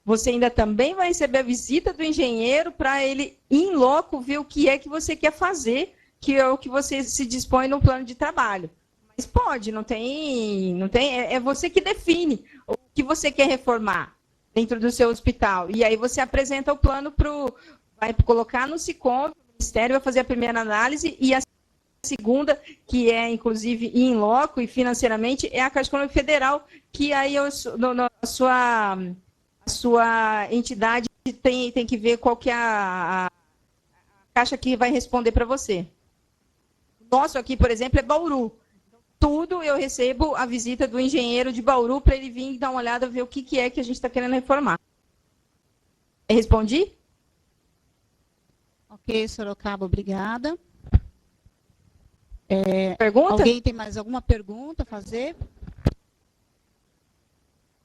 [SPEAKER 4] Você ainda também vai receber a visita do engenheiro para ele, in loco, ver o que é que você quer fazer, que é o que você se dispõe no plano de trabalho. Mas pode, não tem, é você que define o que você quer reformar dentro do seu hospital. E aí você apresenta o plano vai colocar no SICOM, o Ministério vai fazer a primeira análise, e a segunda, que é inclusive in loco e financeiramente, é a Caixa Econômica Federal, que aí a sua entidade tem que ver qual que é a caixa que vai responder para você. O nosso aqui, por exemplo, é Bauru. Tudo eu recebo a visita do engenheiro de Bauru para ele vir dar uma olhada, ver o que é que a gente está querendo reformar. Respondi?
[SPEAKER 1] Ok, Sorocaba, obrigada.
[SPEAKER 4] Pergunta?
[SPEAKER 1] Alguém tem mais alguma pergunta a fazer?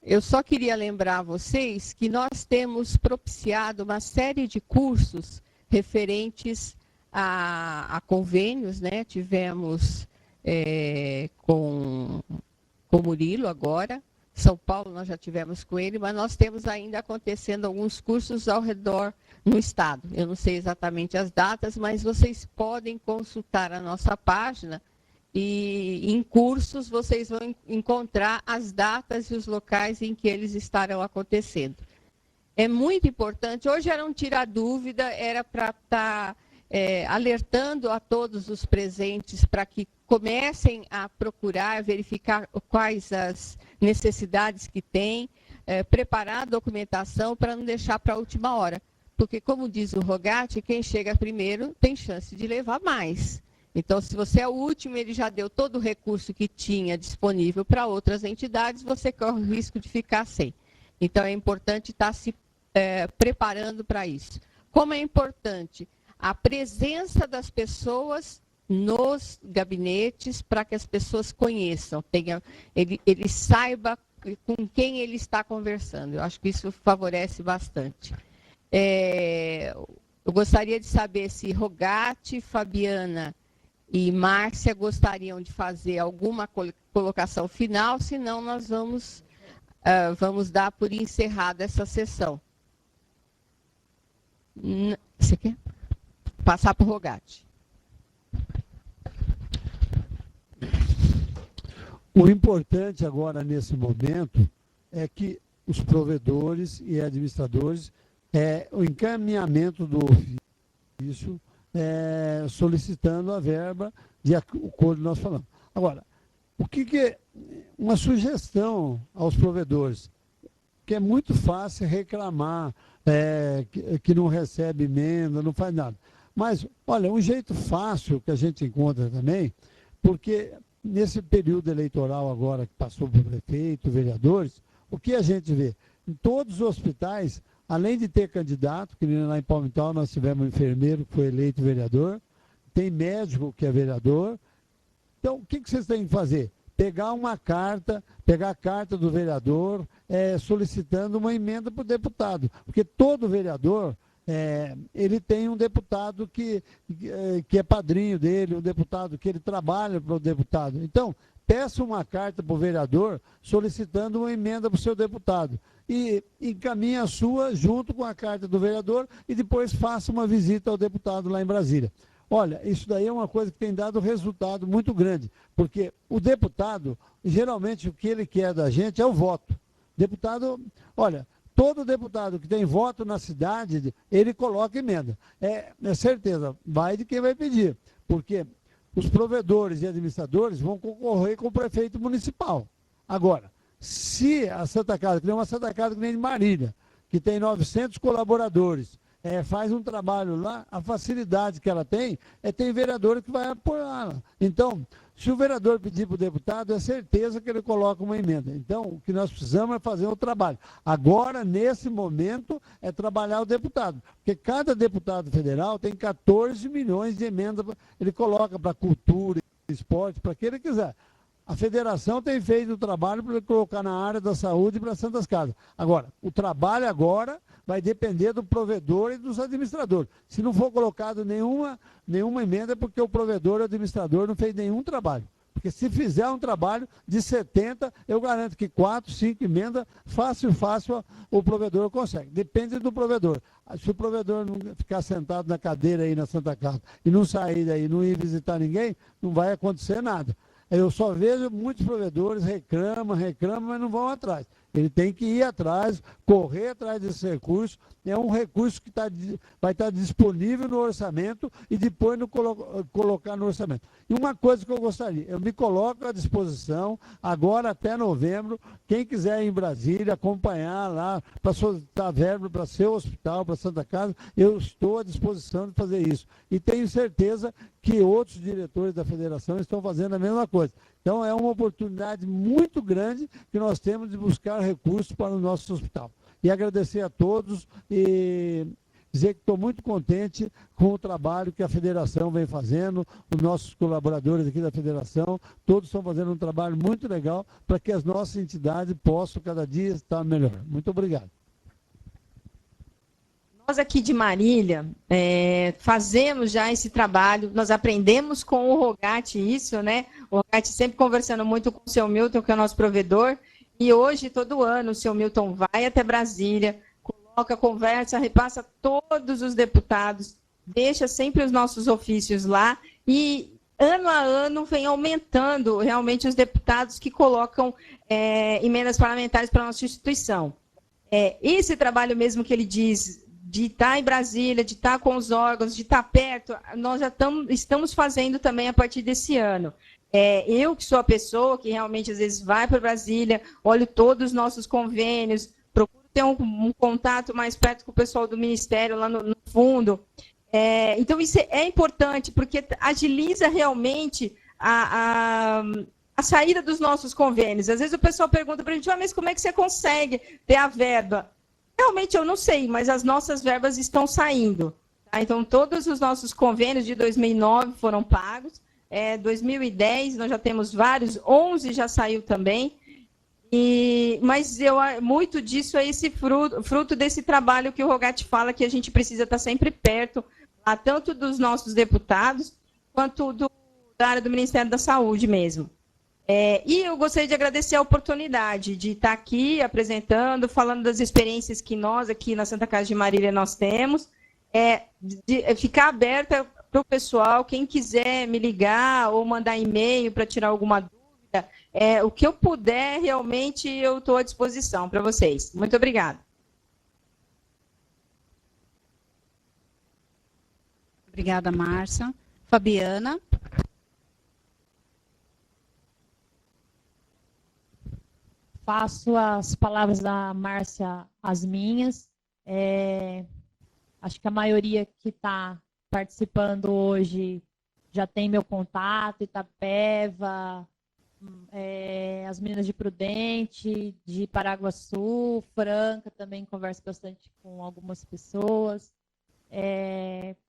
[SPEAKER 7] Eu só queria lembrar a vocês que nós temos propiciado uma série de cursos referentes a convênios, né? Tivemos com o Murilo agora, São Paulo nós já tivemos com ele, mas nós temos ainda acontecendo alguns cursos ao redor no estado. Eu não sei exatamente as datas, mas vocês podem consultar a nossa página e em cursos vocês vão encontrar as datas e os locais em que eles estarão acontecendo. É muito importante, hoje era um tira-dúvida, era para estar alertando a todos os presentes para que comecem a procurar, verificar quais as necessidades que tem, preparar a documentação para não deixar para a última hora. Porque, como diz o Rogatti, quem chega primeiro tem chance de levar mais. Então, se você é o último, ele já deu todo o recurso que tinha disponível para outras entidades, você corre o risco de ficar sem. Então, é importante estar se preparando para isso. Como é importante a presença das pessoas nos gabinetes para que as pessoas conheçam, ele saiba com quem ele está conversando. Eu acho que isso favorece bastante. Eu gostaria de saber se Rogatti, Fabiana e Márcia gostariam de fazer alguma colocação final, senão nós vamos dar por encerrada essa sessão. Você quer? Passar para o Rogatti.
[SPEAKER 2] O importante agora, nesse momento, é que os provedores e administradores, o encaminhamento do ofício, solicitando a verba de acordo com nós falamos. Agora, o que é uma sugestão aos provedores? Que é muito fácil reclamar que não recebe emenda, não faz nada. Mas, olha, um jeito fácil que a gente encontra também, porque nesse período eleitoral agora que passou por prefeito, vereadores, o que a gente vê? Em todos os hospitais, além de ter candidato, que lá em Palmital nós tivemos um enfermeiro que foi eleito vereador, tem médico que é vereador. Então, o que vocês têm que fazer? Pegar uma carta, pegar a carta do vereador, solicitando uma emenda para o deputado. Porque todo vereador, ele tem um deputado que é padrinho dele, um deputado que ele trabalha para o deputado. Então, peça uma carta para o vereador solicitando uma emenda para o seu deputado. E encaminhe a sua junto com a carta do vereador e depois faça uma visita ao deputado lá em Brasília. Olha, isso daí é uma coisa que tem dado resultado muito grande, porque o deputado, geralmente o que ele quer da gente é o voto. Deputado, olha, todo deputado que tem voto na cidade, ele coloca emenda. É certeza, vai de quem vai pedir, porque os provedores e administradores vão concorrer com o prefeito municipal. Agora, se a Santa Casa, que nem uma Santa Casa que nem de Marília, que tem 900 colaboradores, faz um trabalho lá, a facilidade que ela tem vereador que vai apoiá-la. Então, se o vereador pedir para o deputado, é certeza que ele coloca uma emenda. Então, o que nós precisamos é fazer o trabalho. Agora, nesse momento, é trabalhar o deputado. Porque cada deputado federal tem 14 milhões de emendas, ele coloca para cultura, esporte, para o que ele quiser. A federação tem feito o trabalho para colocar na área da saúde para Santas Casas. Agora, o trabalho agora vai depender do provedor e dos administradores. Se não for colocado nenhuma emenda, é porque o provedor e o administrador não fez nenhum trabalho. Porque se fizer um trabalho de 70, eu garanto que 4, 5 emendas, fácil, o provedor consegue. Depende do provedor. Se o provedor não ficar sentado na cadeira aí na Santa Casa e não sair daí, não ir visitar ninguém, não vai acontecer nada. Eu só vejo muitos provedores reclamam, mas não vão atrás. Ele tem que ir atrás, correr atrás desse recurso. É um recurso que vai estar disponível no orçamento e depois colocar no orçamento. E uma coisa que eu gostaria, eu me coloco à disposição, agora até novembro, quem quiser ir em Brasília, acompanhar lá, para solicitar verba para seu hospital, para Santa Casa, eu estou à disposição de fazer isso. E tenho certeza que outros diretores da federação estão fazendo a mesma coisa. Então, é uma oportunidade muito grande que nós temos de buscar recursos para o nosso hospital. E agradecer a todos e dizer que estou muito contente com o trabalho que a federação vem fazendo, os nossos colaboradores aqui da federação, todos estão fazendo um trabalho muito legal para que as nossas entidades possam cada dia estar melhor. Muito obrigado.
[SPEAKER 4] Nós aqui de Marília fazemos já esse trabalho, nós aprendemos com o Rogatti isso, né? O Rogatti sempre conversando muito com o seu Milton, que é o nosso provedor, e hoje, todo ano, o seu Milton vai até Brasília, coloca, conversa, repassa todos os deputados, deixa sempre os nossos ofícios lá, e ano a ano vem aumentando realmente os deputados que colocam emendas parlamentares para a nossa instituição. Esse trabalho mesmo que ele diz, de estar em Brasília, de estar com os órgãos, de estar perto, nós já estamos fazendo também a partir desse ano. Eu, que sou a pessoa que realmente às vezes vai para Brasília, olho todos os nossos convênios, procuro ter um contato mais perto com o pessoal do Ministério lá no fundo. Então, isso é importante, porque agiliza realmente a saída dos nossos convênios. Às vezes o pessoal pergunta para a gente, mas como é que você consegue ter a verba? Realmente eu não sei, mas as nossas verbas estão saindo. Tá? Então, todos os nossos convênios de 2009 foram pagos. 2010 nós já temos vários, 11 já saiu também. Mas muito disso é esse fruto desse trabalho que o Rogatti fala, que a gente precisa estar sempre perto, tanto dos nossos deputados, quanto da área do Ministério da Saúde mesmo. E eu gostaria de agradecer a oportunidade de estar aqui apresentando, falando das experiências que nós aqui na Santa Casa de Marília nós temos, de ficar aberta para o pessoal, quem quiser me ligar ou mandar e-mail para tirar alguma dúvida, o que eu puder, realmente eu estou à disposição para vocês. Muito obrigada.
[SPEAKER 1] Obrigada, Márcia. Fabiana.
[SPEAKER 3] Faço as palavras da Márcia as minhas. Acho que a maioria que está participando hoje já tem meu contato, Itapeva, as meninas de Prudente, de Paraguaçu, Franca, também converso bastante com algumas pessoas.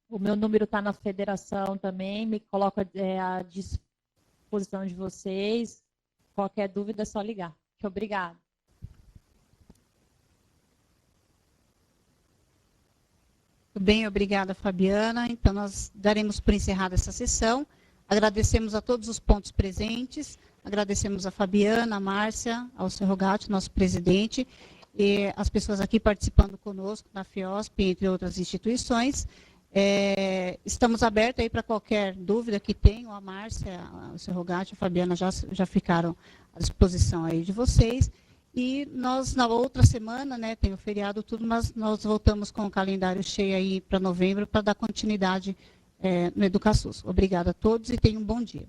[SPEAKER 3] O meu número está na federação também, me coloco à disposição de vocês. Qualquer dúvida é só ligar. Obrigada.
[SPEAKER 1] Bem, obrigada, Fabiana. Então, nós daremos por encerrada essa sessão. Agradecemos a todos os pontos presentes, agradecemos a Fabiana, a Márcia, ao Sr. Rogatti, nosso presidente, e as pessoas aqui participando conosco, na FEOSP, entre outras instituições. Estamos abertos aí para qualquer dúvida que tenham, a Márcia, o Sr. Rogatti, a Fabiana já ficaram à disposição aí de vocês. E nós, na outra semana, né, tem o feriado tudo, mas nós voltamos com o calendário cheio aí para novembro para dar continuidade no EducaSUS. Obrigada a todos e tenham um bom dia.